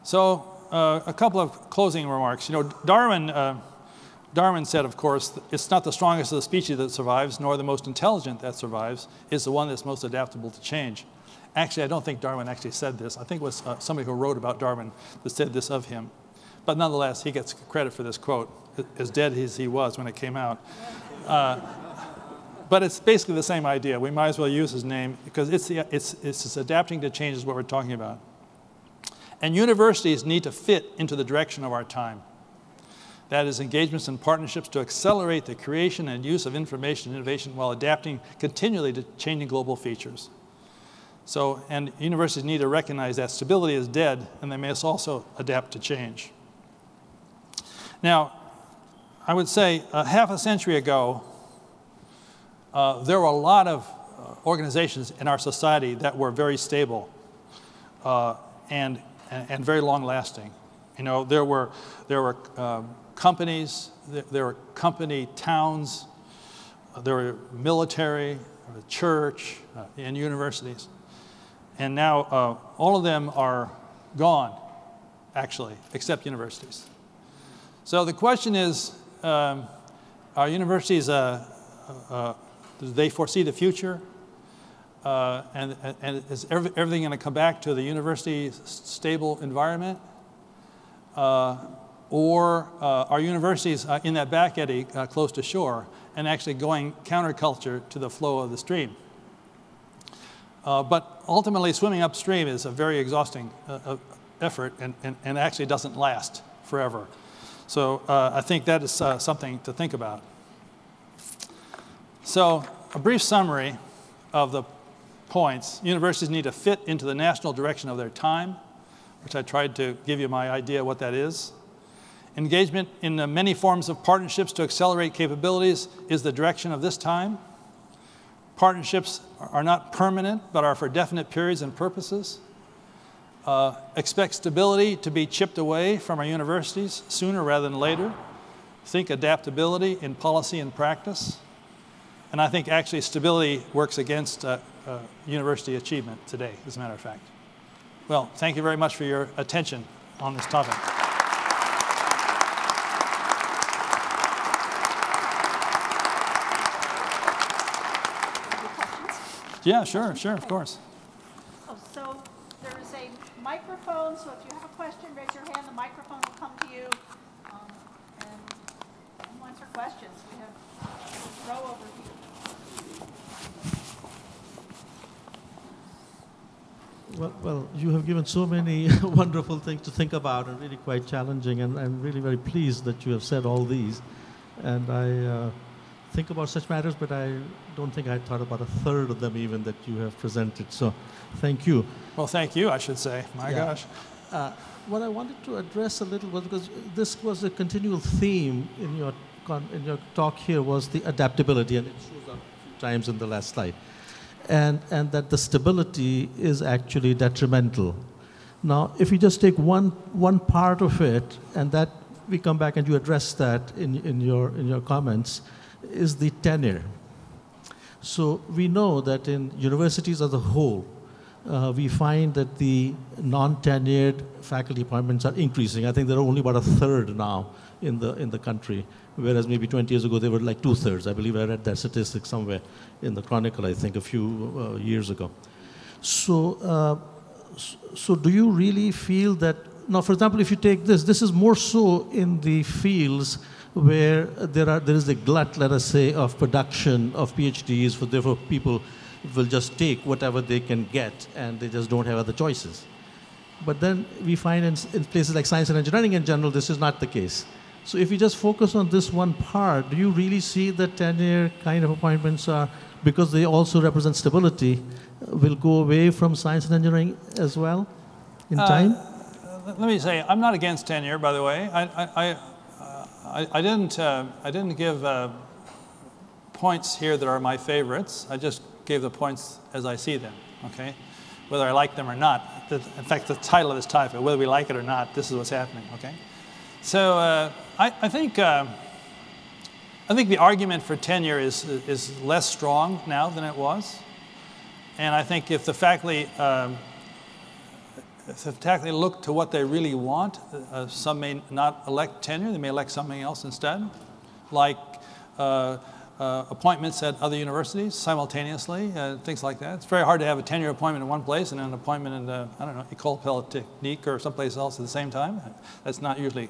So a couple of closing remarks. You know, Darwin said, of course, it's not the strongest of the species that survives, nor the most intelligent that survives. It's the one that's most adaptable to change. Actually, I don't think Darwin actually said this. I think it was somebody who wrote about Darwin that said this of him. But nonetheless, he gets credit for this quote, as dead as he was when it came out. But it's basically the same idea. We might as well use his name because it's adapting to change is what we're talking about. And universities need to fit into the direction of our time. That is, engagements and partnerships to accelerate the creation and use of information and innovation while adapting continually to changing global features. So, and universities need to recognize that stability is dead, and they must also adapt to change. Now, I would say half a century ago, there were a lot of organizations in our society that were very stable and very long-lasting. You know, there were companies, there were company towns, there were military, there were church, and universities. And now all of them are gone, actually, except universities. So the question is, are universities, do they foresee the future? And is everything going to come back to the university stable environment? Or are universities in that back eddy close to shore and actually going counterculture to the flow of the stream? But ultimately, swimming upstream is a very exhausting effort and actually doesn't last forever. So I think that is something to think about. So a brief summary of the points. Universities need to fit into the national direction of their time, which I tried to give you my idea what that is. Engagement in the many forms of partnerships to accelerate capabilities is the direction of this time. Partnerships are not permanent, but are for definite periods and purposes. Expect stability to be chipped away from our universities sooner rather than later. Think adaptability in policy and practice. And I think actually stability works against university achievement today, as a matter of fact. Well, thank you very much for your attention on this topic. Yeah, sure, of course. Oh, so there is a microphone, so if you have a question, raise your hand. The microphone will come to you. And we'll answer questions. We have a row over here. Well, you have given so many wonderful things to think about and really quite challenging, and I'm really very pleased that you have said all these. And I think about such matters, but I don't think I thought about a third of them even that you have presented. So thank you. Well, thank you, I should say. My gosh. What I wanted to address a little was, because this was a continual theme in your talk here, was the adaptability, and it shows up a few times in the last slide. And that the stability is actually detrimental. Now, if you just take one part of it, and that we come back and you address that in your comments, is the tenure. So we know that in universities as a whole, we find that the non-tenured faculty appointments are increasing. I think there are only about a third now in the country, whereas maybe 20 years ago they were like 2/3. I believe I read that statistic somewhere in the Chronicle, I think, a few years ago. So, so do you really feel that, now for example, if you take this is more so in the fields where there is a glut, let us say, of production of PhDs, therefore people will just take whatever they can get and they just don't have other choices. But then we find in places like science and engineering in general, this is not the case. So if you just focus on this one part, do you really see that tenure kind of appointments are, because they also represent stability, will go away from science and engineering as well in time? Let me say, I'm not against tenure, by the way. I didn't give points here that are my favorites. I just gave the points as I see them, okay? Whether I like them or not. In fact, the title of this topic, whether we like it or not, this is what's happening, okay? So I think the argument for tenure is less strong now than it was. And I think if the faculty look to what they really want, some may not elect tenure, they may elect something else instead, like appointments at other universities simultaneously, things like that. It's very hard to have a tenure appointment in one place and an appointment in, I don't know, École Polytechnique or someplace else at the same time. That's not usually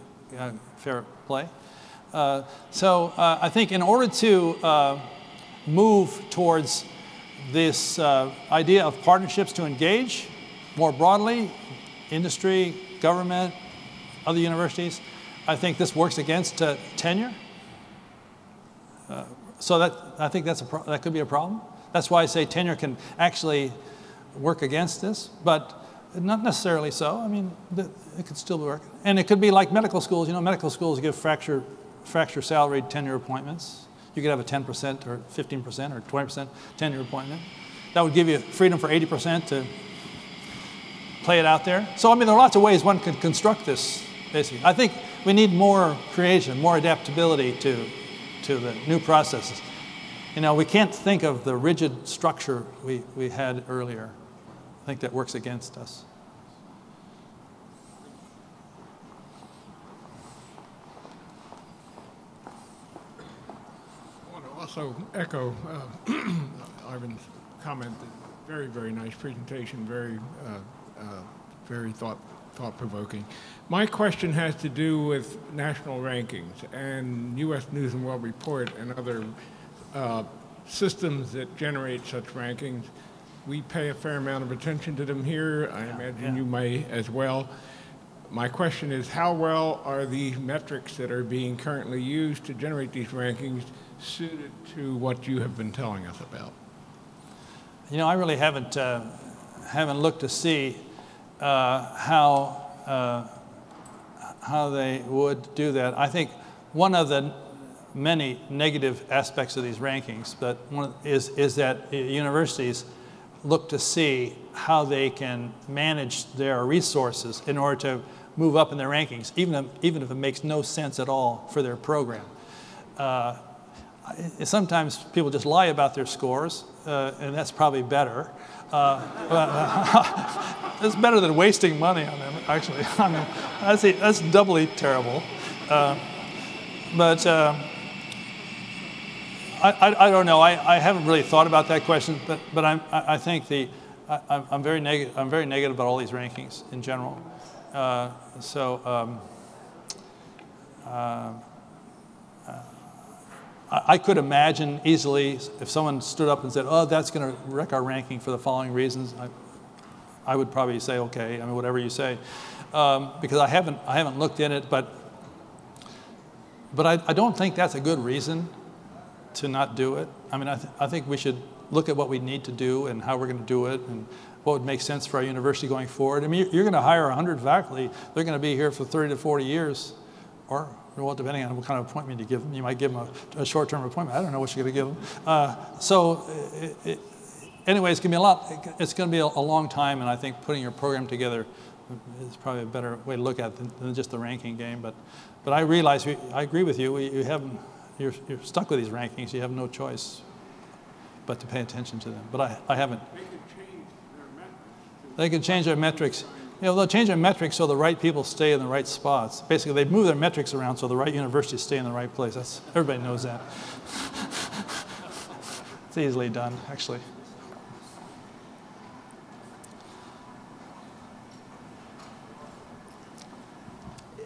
fair play. So I think in order to move towards this idea of partnerships to engage more broadly, industry, government, other universities, I think this works against tenure. So I think that could be a problem. That's why I say tenure can actually work against this. But Not necessarily so. I mean, it could still work. And it could be like medical schools. You know, medical schools give fracture salaried tenure appointments. You could have a 10% or 15% or 20% tenure appointment. That would give you freedom for 80% to play it out there. So, I mean, there are lots of ways one could construct this, basically. I think we need more creation, more adaptability to the new processes. You know, we can't think of the rigid structure we had earlier. I think that works against us. I want to also echo Ivan's comment. Very, very nice presentation. Very thought-provoking. My question has to do with national rankings and U.S. News and World Report and other systems that generate such rankings. We pay a fair amount of attention to them here. I imagine you may as well. My question is, how well are the metrics that are being currently used to generate these rankings suited to what you have been telling us about? You know, I really haven't looked to see how they would do that. I think one of the many negative aspects of these rankings, but one is that universities look to see how they can manage their resources in order to move up in their rankings, even if it makes no sense at all for their program. Sometimes people just lie about their scores, and that's probably better. It's better than wasting money on them, actually. I mean, that's doubly terrible. But I don't know. I haven't really thought about that question, but I think I'm very negative about all these rankings in general. I could imagine easily if someone stood up and said, "Oh, that's going to wreck our ranking for the following reasons." I would probably say, "Okay, I mean, whatever you say," because I haven't looked in it, but I don't think that's a good reason to not do it. I mean, I think we should look at what we need to do and how we're going to do it and what would make sense for our university going forward. I mean, you're going to hire 100 faculty. They're going to be here for 30 to 40 years, or well, depending on what kind of appointment you give them. You might give them a short-term appointment. I don't know what you're going to give them. Anyway, it's going to be a long time, and I think putting your program together is probably a better way to look at it than just the ranking game. But I realize, I agree with you. You're stuck with these rankings. You have no choice but to pay attention to them. But I haven't. They can change their metrics. You know, they'll change their metrics so the right people stay in the right spots. Basically, they move their metrics around so the right universities stay in the right place. Everybody knows that. It's easily done, actually.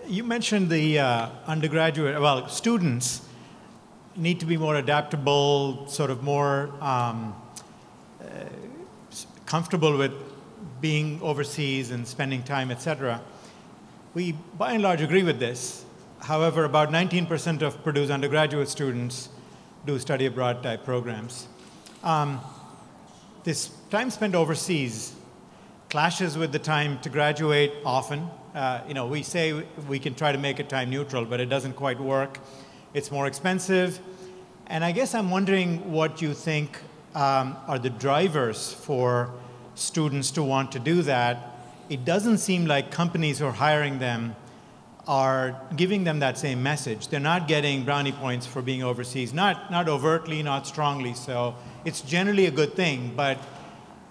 You mentioned the undergraduate, students need to be more adaptable, sort of more comfortable with being overseas and spending time, etc. We, by and large, agree with this. However, about 19% of Purdue's undergraduate students do study abroad type programs. This time spent overseas clashes with the time to graduate often. We say we can try to make it time neutral, but it doesn't quite work. It's more expensive. And I guess I'm wondering what you think are the drivers for students to want to do that. It doesn't seem like companies who are hiring them are giving them that same message. They're not getting brownie points for being overseas, not overtly, not strongly. So it's generally a good thing, but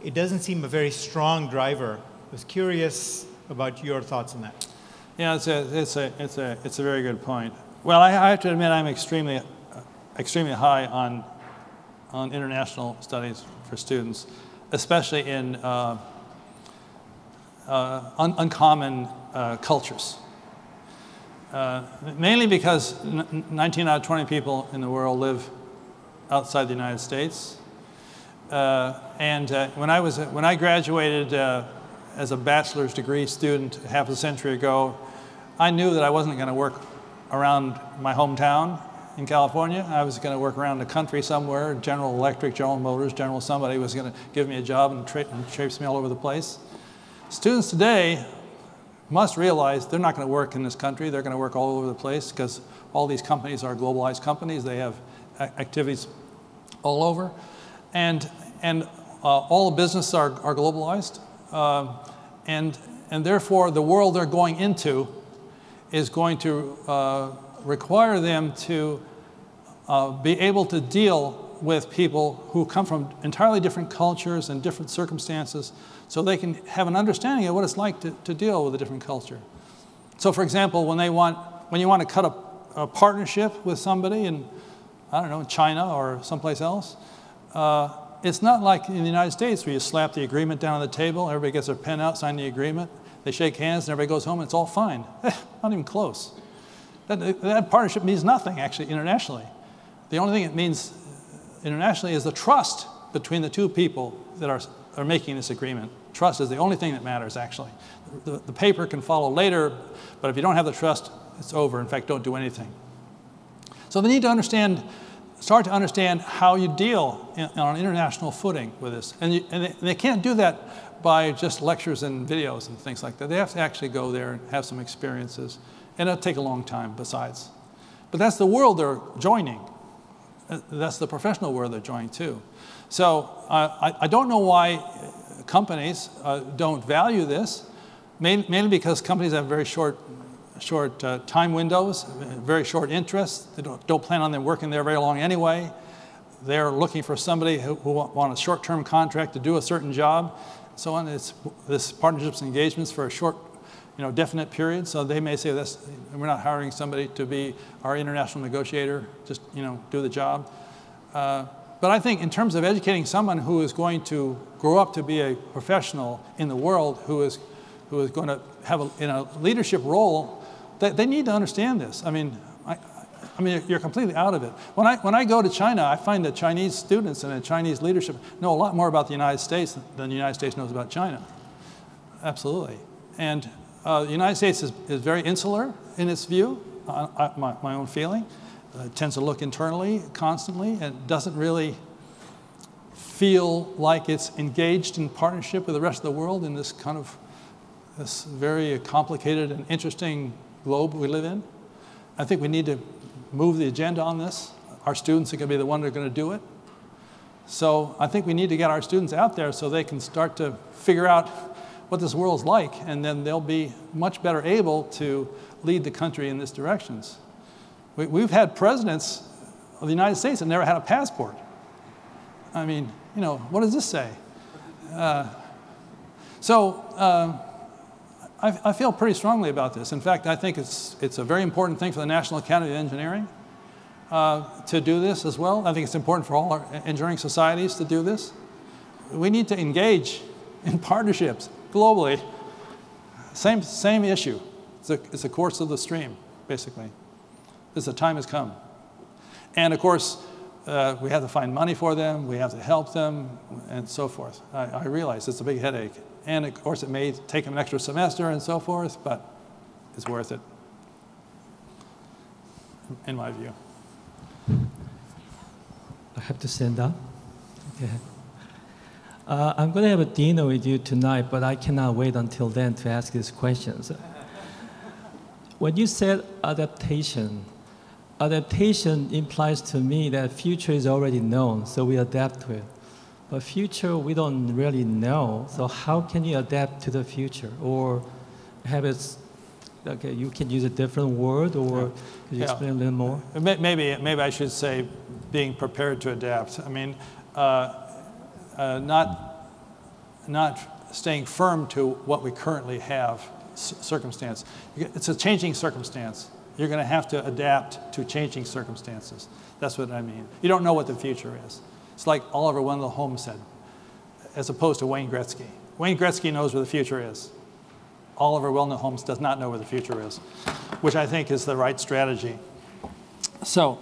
it doesn't seem a very strong driver. I was curious about your thoughts on that. Yeah, it's a very good point. Well, I have to admit I'm extremely high on international studies for students, especially in uncommon cultures. Mainly because 19 out of 20 people in the world live outside the United States. When I graduated as a bachelor's degree student half a century ago, I knew that I wasn't going to work around my hometown in California. I was going to work around the country somewhere. General Electric, General Motors, General somebody was going to give me a job and traipse me all over the place. Students today must realize they're not going to work in this country. They're going to work all over the place because all these companies are globalized companies. They have activities all over. And all businesses are globalized. And therefore, the world they're going into is going to require them to be able to deal with people who come from entirely different cultures and different circumstances, so they can have an understanding of what it's like to deal with a different culture. So for example, when you want to cut a partnership with somebody in, I don't know, China or someplace else, it's not like in the United States where you slap the agreement down on the table, everybody gets their pen out, sign the agreement, they shake hands, and everybody goes home, and it's all fine. Not even close. That partnership means nothing, actually, internationally. The only thing it means internationally is the trust between the two people that are making this agreement. Trust is the only thing that matters, actually. The paper can follow later, but if you don't have the trust, it's over. In fact, don't do anything. So they need to start to understand how you deal on an international footing with this. And they can't do that by just lectures and videos and things like that. They have to actually go there and have some experiences. And it'll take a long time besides. But that's the world they're joining. That's the professional world they're joining too. So I don't know why companies don't value this, mainly because companies have very short time windows, very short interests. They don't plan on them working there very long anyway. They're looking for somebody who want a short-term contract to do a certain job. So on, it's this partnerships and engagements for a short, definite period. So they may say, we're not hiring somebody to be our international negotiator, just do the job. But I think in terms of educating someone who is going to grow up to be a professional in the world, who is going to have in a leadership role, they need to understand this. I mean, you're completely out of it. When I go to China, I find that Chinese students and the Chinese leadership know a lot more about the United States than the United States knows about China. Absolutely. And the United States is very insular in its view, my own feeling. It tends to look internally constantly and doesn't really feel like it's engaged in partnership with the rest of the world in this this very complicated and interesting globe we live in. I think we need to move the agenda on this. Our students are going to be the ones that are going to do it. So I think we need to get our students out there so they can start to figure out what this world's like, and then they'll be much better able to lead the country in this directions. We've had presidents of the United States that never had a passport. I mean, what does this say? I feel pretty strongly about this. In fact, I think it's a very important thing for the National Academy of Engineering to do this as well. I think it's important for all our engineering societies to do this. We need to engage in partnerships globally. Same issue. It's a course of the stream, basically. The time has come. And of course, we have to find money for them, we have to help them, and so forth. I realize it's a big headache. And of course, it may take them an extra semester and so forth, but it's worth it, in my view. I have to stand up? Okay. I'm going to have a dinner with you tonight, but I cannot wait until then to ask these questions. When you said adaptation implies to me that future is already known, so we adapt to it. But future, we don't really know, so how can you adapt to the future? Or have it, okay, you can use a different word, or could you explain a little more? Maybe I should say being prepared to adapt. I mean, not staying firm to what we currently have, circumstance. It's a changing circumstance. You're going to have to adapt to changing circumstances. That's what I mean. You don't know what the future is. It's like Oliver Wendell Holmes said, as opposed to Wayne Gretzky. Wayne Gretzky knows where the future is. Oliver Wendell Holmes does not know where the future is, which I think is the right strategy. So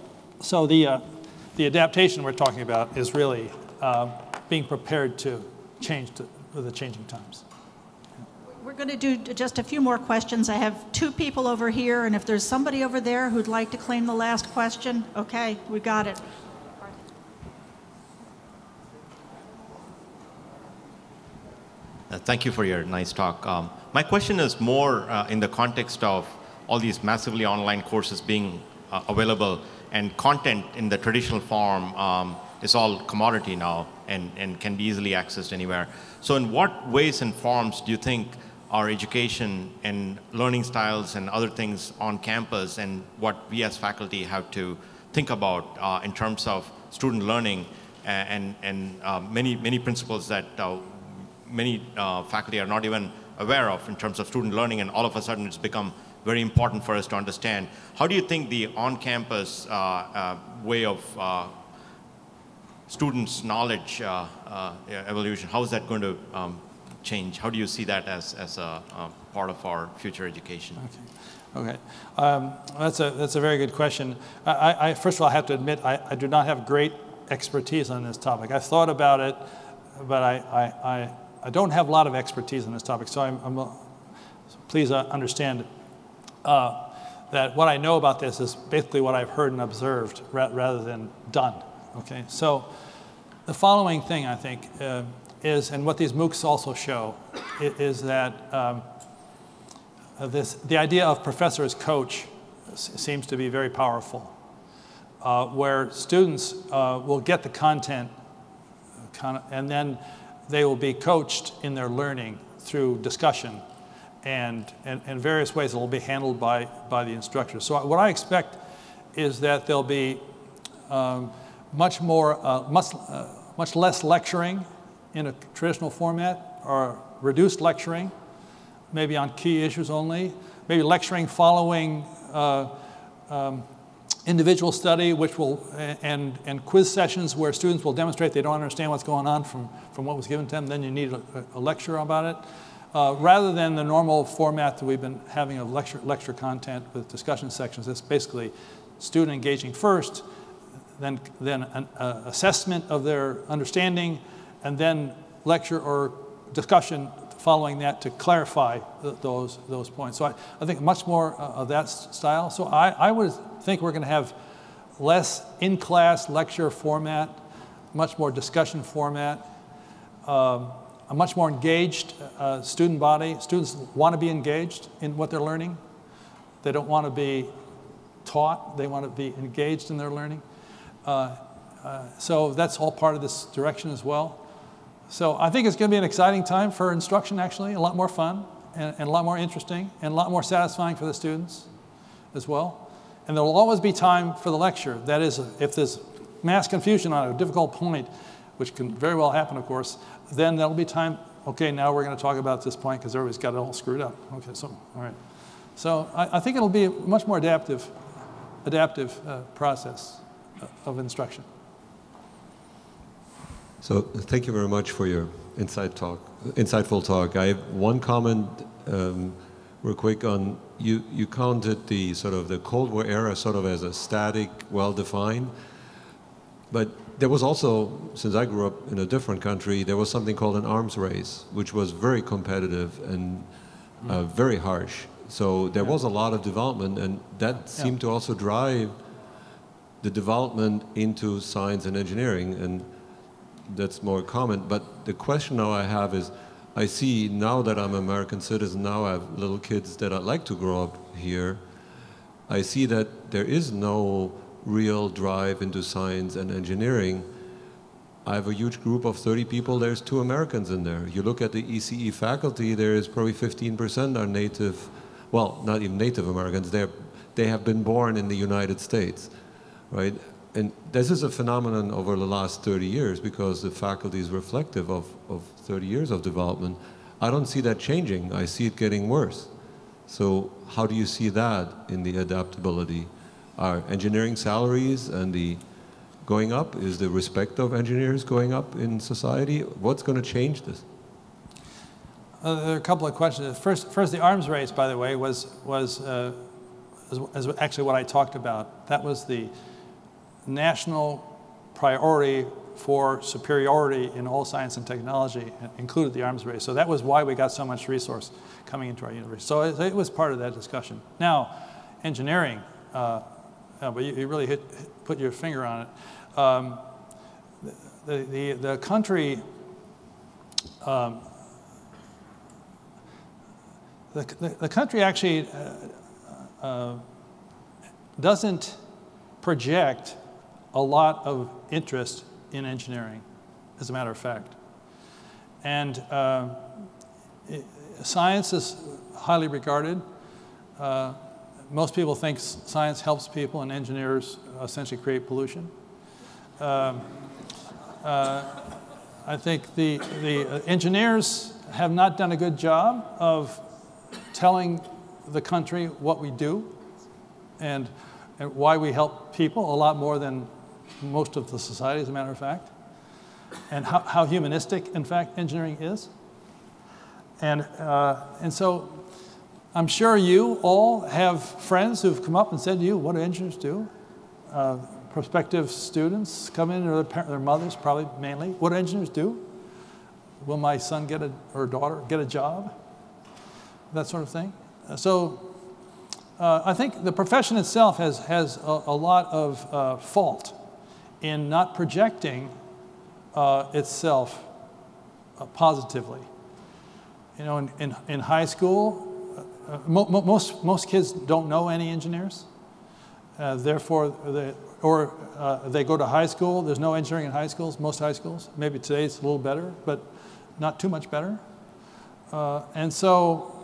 the adaptation we're talking about is really being prepared to change with the changing times. We're going to do just a few more questions. I have two people over here, and if there's somebody over there who'd like to claim the last question, okay, we got it. Thank you for your nice talk. My question is more in the context of all these massively online courses being available, and content in the traditional form is all commodity now and can be easily accessed anywhere. So in what ways and forms do you think our education and learning styles and other things on campus, and what we as faculty have to think about in terms of student learning and many principles that many faculty are not even aware of in terms of student learning, and all of a sudden it's become very important for us to understand. How do you think the on-campus way of students' knowledge evolution, how is that going to change? How do you see that as a part of our future education? Okay. That's a very good question. I first of all, I have to admit, I do not have great expertise on this topic. I've thought about it, but I don't have a lot of expertise on this topic, so please understand that what I know about this is basically what I've heard and observed rather than done. Okay, so the following thing I think is, and what these MOOCs also show, is that the idea of professor as coach seems to be very powerful, where students will get the content and then they will be coached in their learning through discussion and various ways that will be handled by the instructor. So what I expect is that there'll be much less lecturing in a traditional format, or reduced lecturing, maybe on key issues only, maybe lecturing following individual study, which will, and quiz sessions where students will demonstrate they don't understand what's going on from what was given to them, then you need a lecture about it. Rather than the normal format that we've been having of lecture content with discussion sections. It's basically student engaging first, then an assessment of their understanding, and then lecture or discussion following that to clarify those points. So I think much more of that style. So I would think we're going to have less in-class lecture format, much more discussion format, a much more engaged student body. Students want to be engaged in what they're learning. They don't want to be taught. They want to be engaged in their learning. So that's all part of this direction as well. So I think it's going to be an exciting time for instruction, actually, a lot more fun and a lot more interesting and a lot more satisfying for the students as well. And there will always be time for the lecture. That is, if there's mass confusion on a difficult point, which can very well happen, of course, then there'll be time, okay, now we're going to talk about this point because everybody's got it all screwed up. Okay, so, all right. So I think it'll be a much more adaptive process of instruction. So thank you very much for your insightful talk. I have one comment real quick on, you counted the sort of the Cold War era sort of as a static, well-defined, but there was also, since I grew up in a different country, there was something called an arms race, which was very competitive and very harsh. So there was a lot of development, and that seemed to also drive the development into science and engineering, and that's more common. But the question now I have is, I see now that I'm an American citizen, now I have little kids that I'd like to grow up here, I see that there is no real drive into science and engineering. I have a huge group of 30 people, there's 2 Americans in there. You look at the ECE faculty, there is probably 15% are native, well, not even Native Americans, they have been born in the United States, right? And this is a phenomenon over the last 30 years because the faculty is reflective of 30 years of development. I don't see that changing, I see it getting worse. So how do you see that in the adaptability? Are engineering salaries and the going up? Is the respect of engineers going up in society? What's going to change this? There are a couple of questions. First, the arms race, by the way, was actually what I talked about. That was the national priority for superiority in all science and technology, included the arms race. So that was why we got so much resource coming into our university. So it was part of that discussion. Now, engineering, but you really put your finger on it. The country the country actually doesn't project a lot of interest in engineering, as a matter of fact. And science is highly regarded. Most people think science helps people and engineers essentially create pollution. I think the engineers have not done a good job of telling the country what we do and why we help people a lot more than most of the society, as a matter of fact, and how humanistic, in fact, engineering is. And so I'm sure you all have friends who've come up and said to you, what do engineers do? Prospective students come in, or their mothers probably mainly. What do engineers do? Will my son or daughter get a job? That sort of thing. So I think the profession itself has a lot of fault in not projecting itself positively. You know, in high school, most kids don't know any engineers. Therefore, they go to high school. There's no engineering in high schools, most high schools. Maybe today's a little better, but not too much better. And so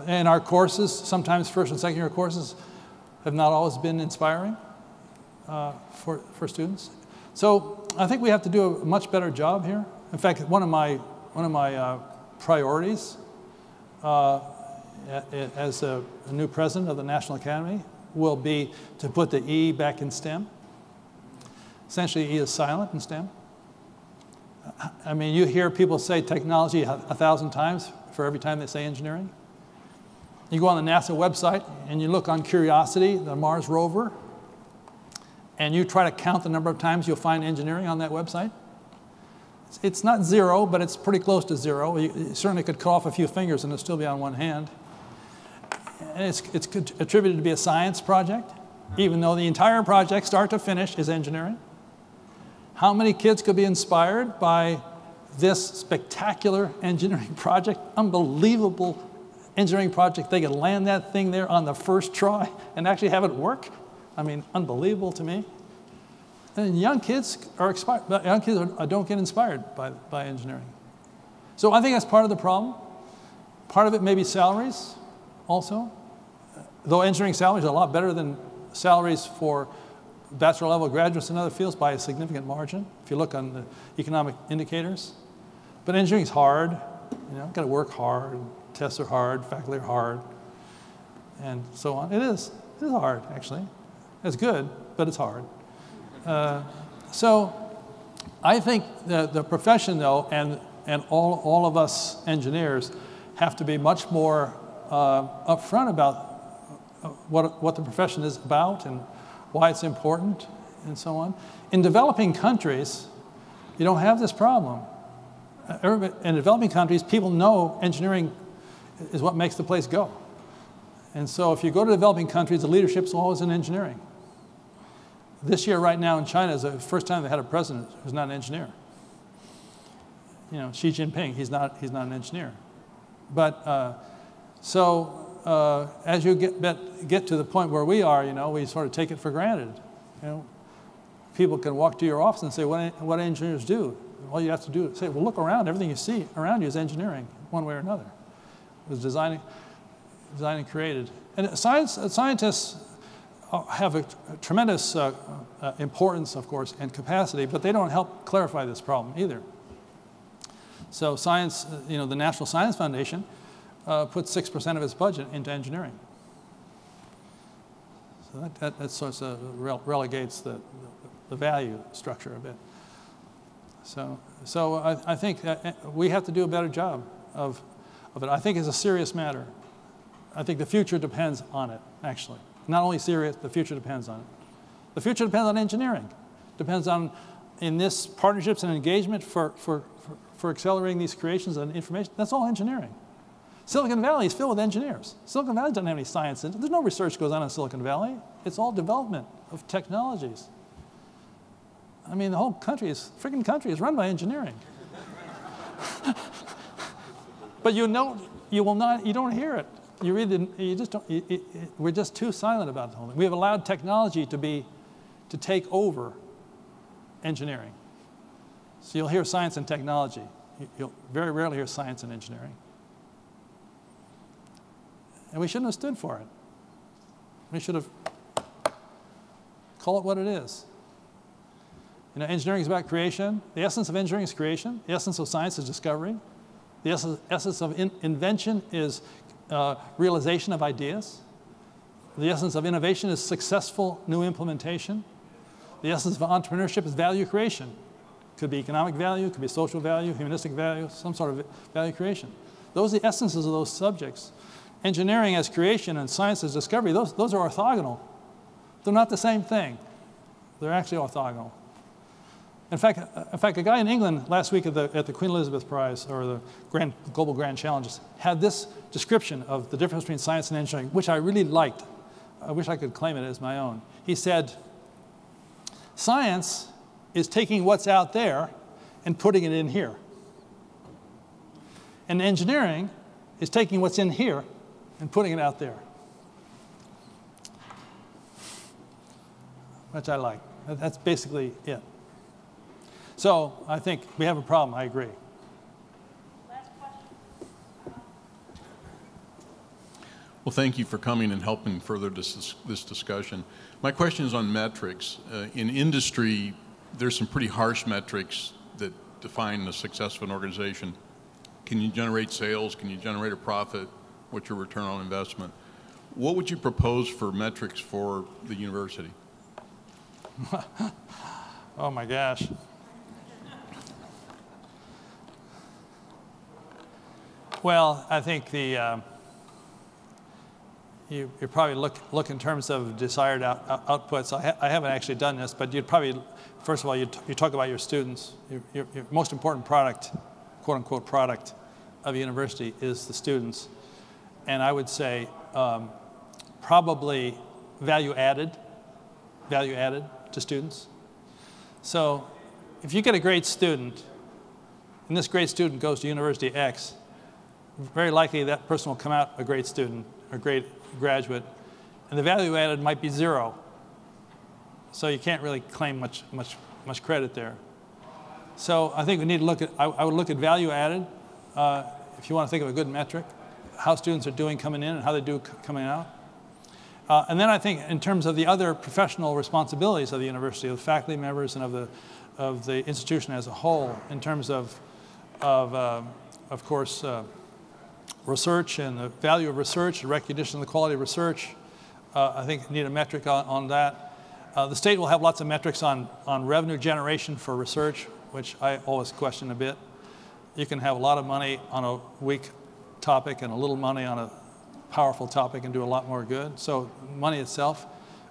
in our courses, sometimes first and second year courses have not always been inspiring for students. So I think we have to do a much better job here. In fact, one of my priorities as a new president of the National Academy will be to put the E back in STEM. Essentially, E is silent in STEM. I mean, you hear people say technology 1,000 times for every time they say engineering. You go on the NASA website and you look on Curiosity, the Mars rover, and you try to count the number of times you'll find engineering on that website. It's not zero, but it's pretty close to zero. You certainly could cut off a few fingers and it'll still be on one hand. And it's attributed to be a science project, even though the entire project, start to finish, is engineering. How many kids could be inspired by this spectacular engineering project? Unbelievable engineering project. They could land that thing there on the first try and actually have it work. I mean, unbelievable to me. And young kids are inspired, but young kids don't get inspired by engineering. So I think that's part of the problem. Part of it may be salaries also. Though engineering salaries are a lot better than salaries for bachelor level graduates in other fields by a significant margin, if you look on the economic indicators. But engineering is hard. You know, got to work hard. Tests are hard. Faculty are hard, and so on. It is hard, actually. It's good, but it's hard. So I think the profession, though, and all of us engineers have to be much more upfront about what the profession is about and why it's important and so on. In developing countries, you don't have this problem. In developing countries, people know engineering is what makes the place go. And so if you go to developing countries, the leadership's always in engineering. This year, right now in China, is the first time they had a president who's not an engineer. You know, Xi Jinping, he's not an engineer. But as you get to the point where we are, you know, we sort of take it for granted. You know, people can walk to your office and say, what engineers do? All you have to do is say, well, look around. Everything you see around you is engineering, one way or another. It was designed and created. And scientists have a tremendous importance, of course, and capacity, but they don't help clarify this problem either. So science, you know, the National Science Foundation puts 6% of its budget into engineering. So that sort of relegates the value structure a bit. So I think that we have to do a better job of it. I think it's a serious matter. I think the future depends on it, actually. Not only serious, the future depends on it. The future depends on engineering. Depends on, in this, partnerships and engagement for accelerating these creations and information. That's all engineering. Silicon Valley is filled with engineers. Silicon Valley doesn't have any science in it. There's no research goes on in Silicon Valley. It's all development of technologies. I mean, the whole freaking country is run by engineering. But you know, you will not, you don't hear it. You read the, you just don't, we're just too silent about the whole thing. We have allowed technology to take over engineering. So you'll hear science and technology. You'll very rarely hear science and engineering. And we shouldn't have stood for it. We should have called it what it is. You know, engineering is about creation. The essence of engineering is creation. The essence of science is discovery. The essence of invention is realization of ideas. The essence of innovation is successful new implementation. The essence of entrepreneurship is value creation. Could be economic value, could be social value, humanistic value, some sort of value creation. Those are the essences of those subjects. Engineering as creation and science as discovery, those are orthogonal. They're not the same thing. They're actually orthogonal. In fact, a guy in England last week at the Queen Elizabeth Prize, or the Global Grand Challenges, had this description of the difference between science and engineering, which I really liked. I wish I could claim it as my own. He said, science is taking what's out there and putting it in here. And engineering is taking what's in here and putting it out there. Which I like. That's basically it. So I think we have a problem, I agree. Last question. Well, thank you for coming and helping further this discussion. My question is on metrics. In industry, there's some pretty harsh metrics that define the success of an organization. Can you generate sales? Can you generate a profit? What's your return on investment? What would you propose for metrics for the university? Oh my gosh. Well, I think you probably look in terms of desired outputs. I haven't actually done this, but you'd probably, first of all, you talk about your students. Your most important product, quote unquote product of a university is the students. And I would say probably value added to students. So if you get a great student, and this great student goes to University X, very likely that person will come out a great student, a great graduate, and the value added might be 0. So you can't really claim much credit there. So I think we need to look at, I would look at value added, if you want to think of a good metric, how students are doing coming in and how they do coming out. And then I think in terms of the other professional responsibilities of the university, of the faculty members and of the institution as a whole, in terms of course, research and the value of research, the recognition of the quality of research. I think we need a metric on that. The state will have lots of metrics on revenue generation for research, which I always question a bit. You can have a lot of money on a weak topic and a little money on a powerful topic and do a lot more good. So money itself,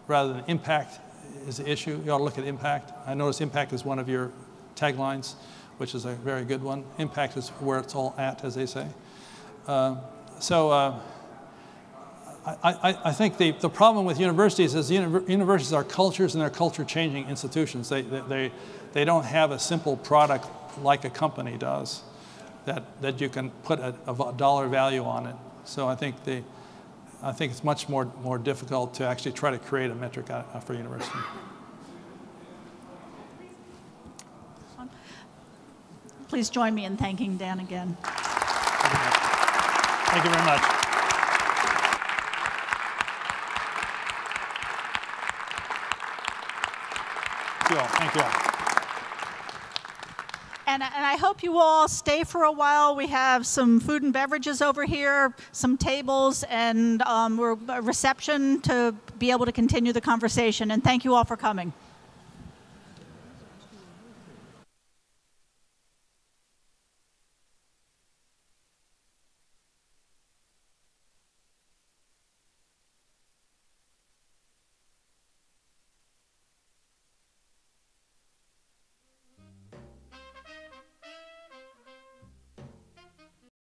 rather than impact, is the issue. You ought to look at impact. I notice impact is one of your taglines, which is a very good one. Impact is where it's all at, as they say. I think the problem with universities is universities are cultures and they're culture-changing institutions. They don't have a simple product like a company does that you can put a dollar value on it. So I think it's much more difficult to actually try to create a metric for a university. Please join me in thanking Dan again. Thank you very much. Thank you all. Thank you all. And I hope you all stay for a while. We have some food and beverages over here, some tables, and we're a reception to be able to continue the conversation. And thank you all for coming.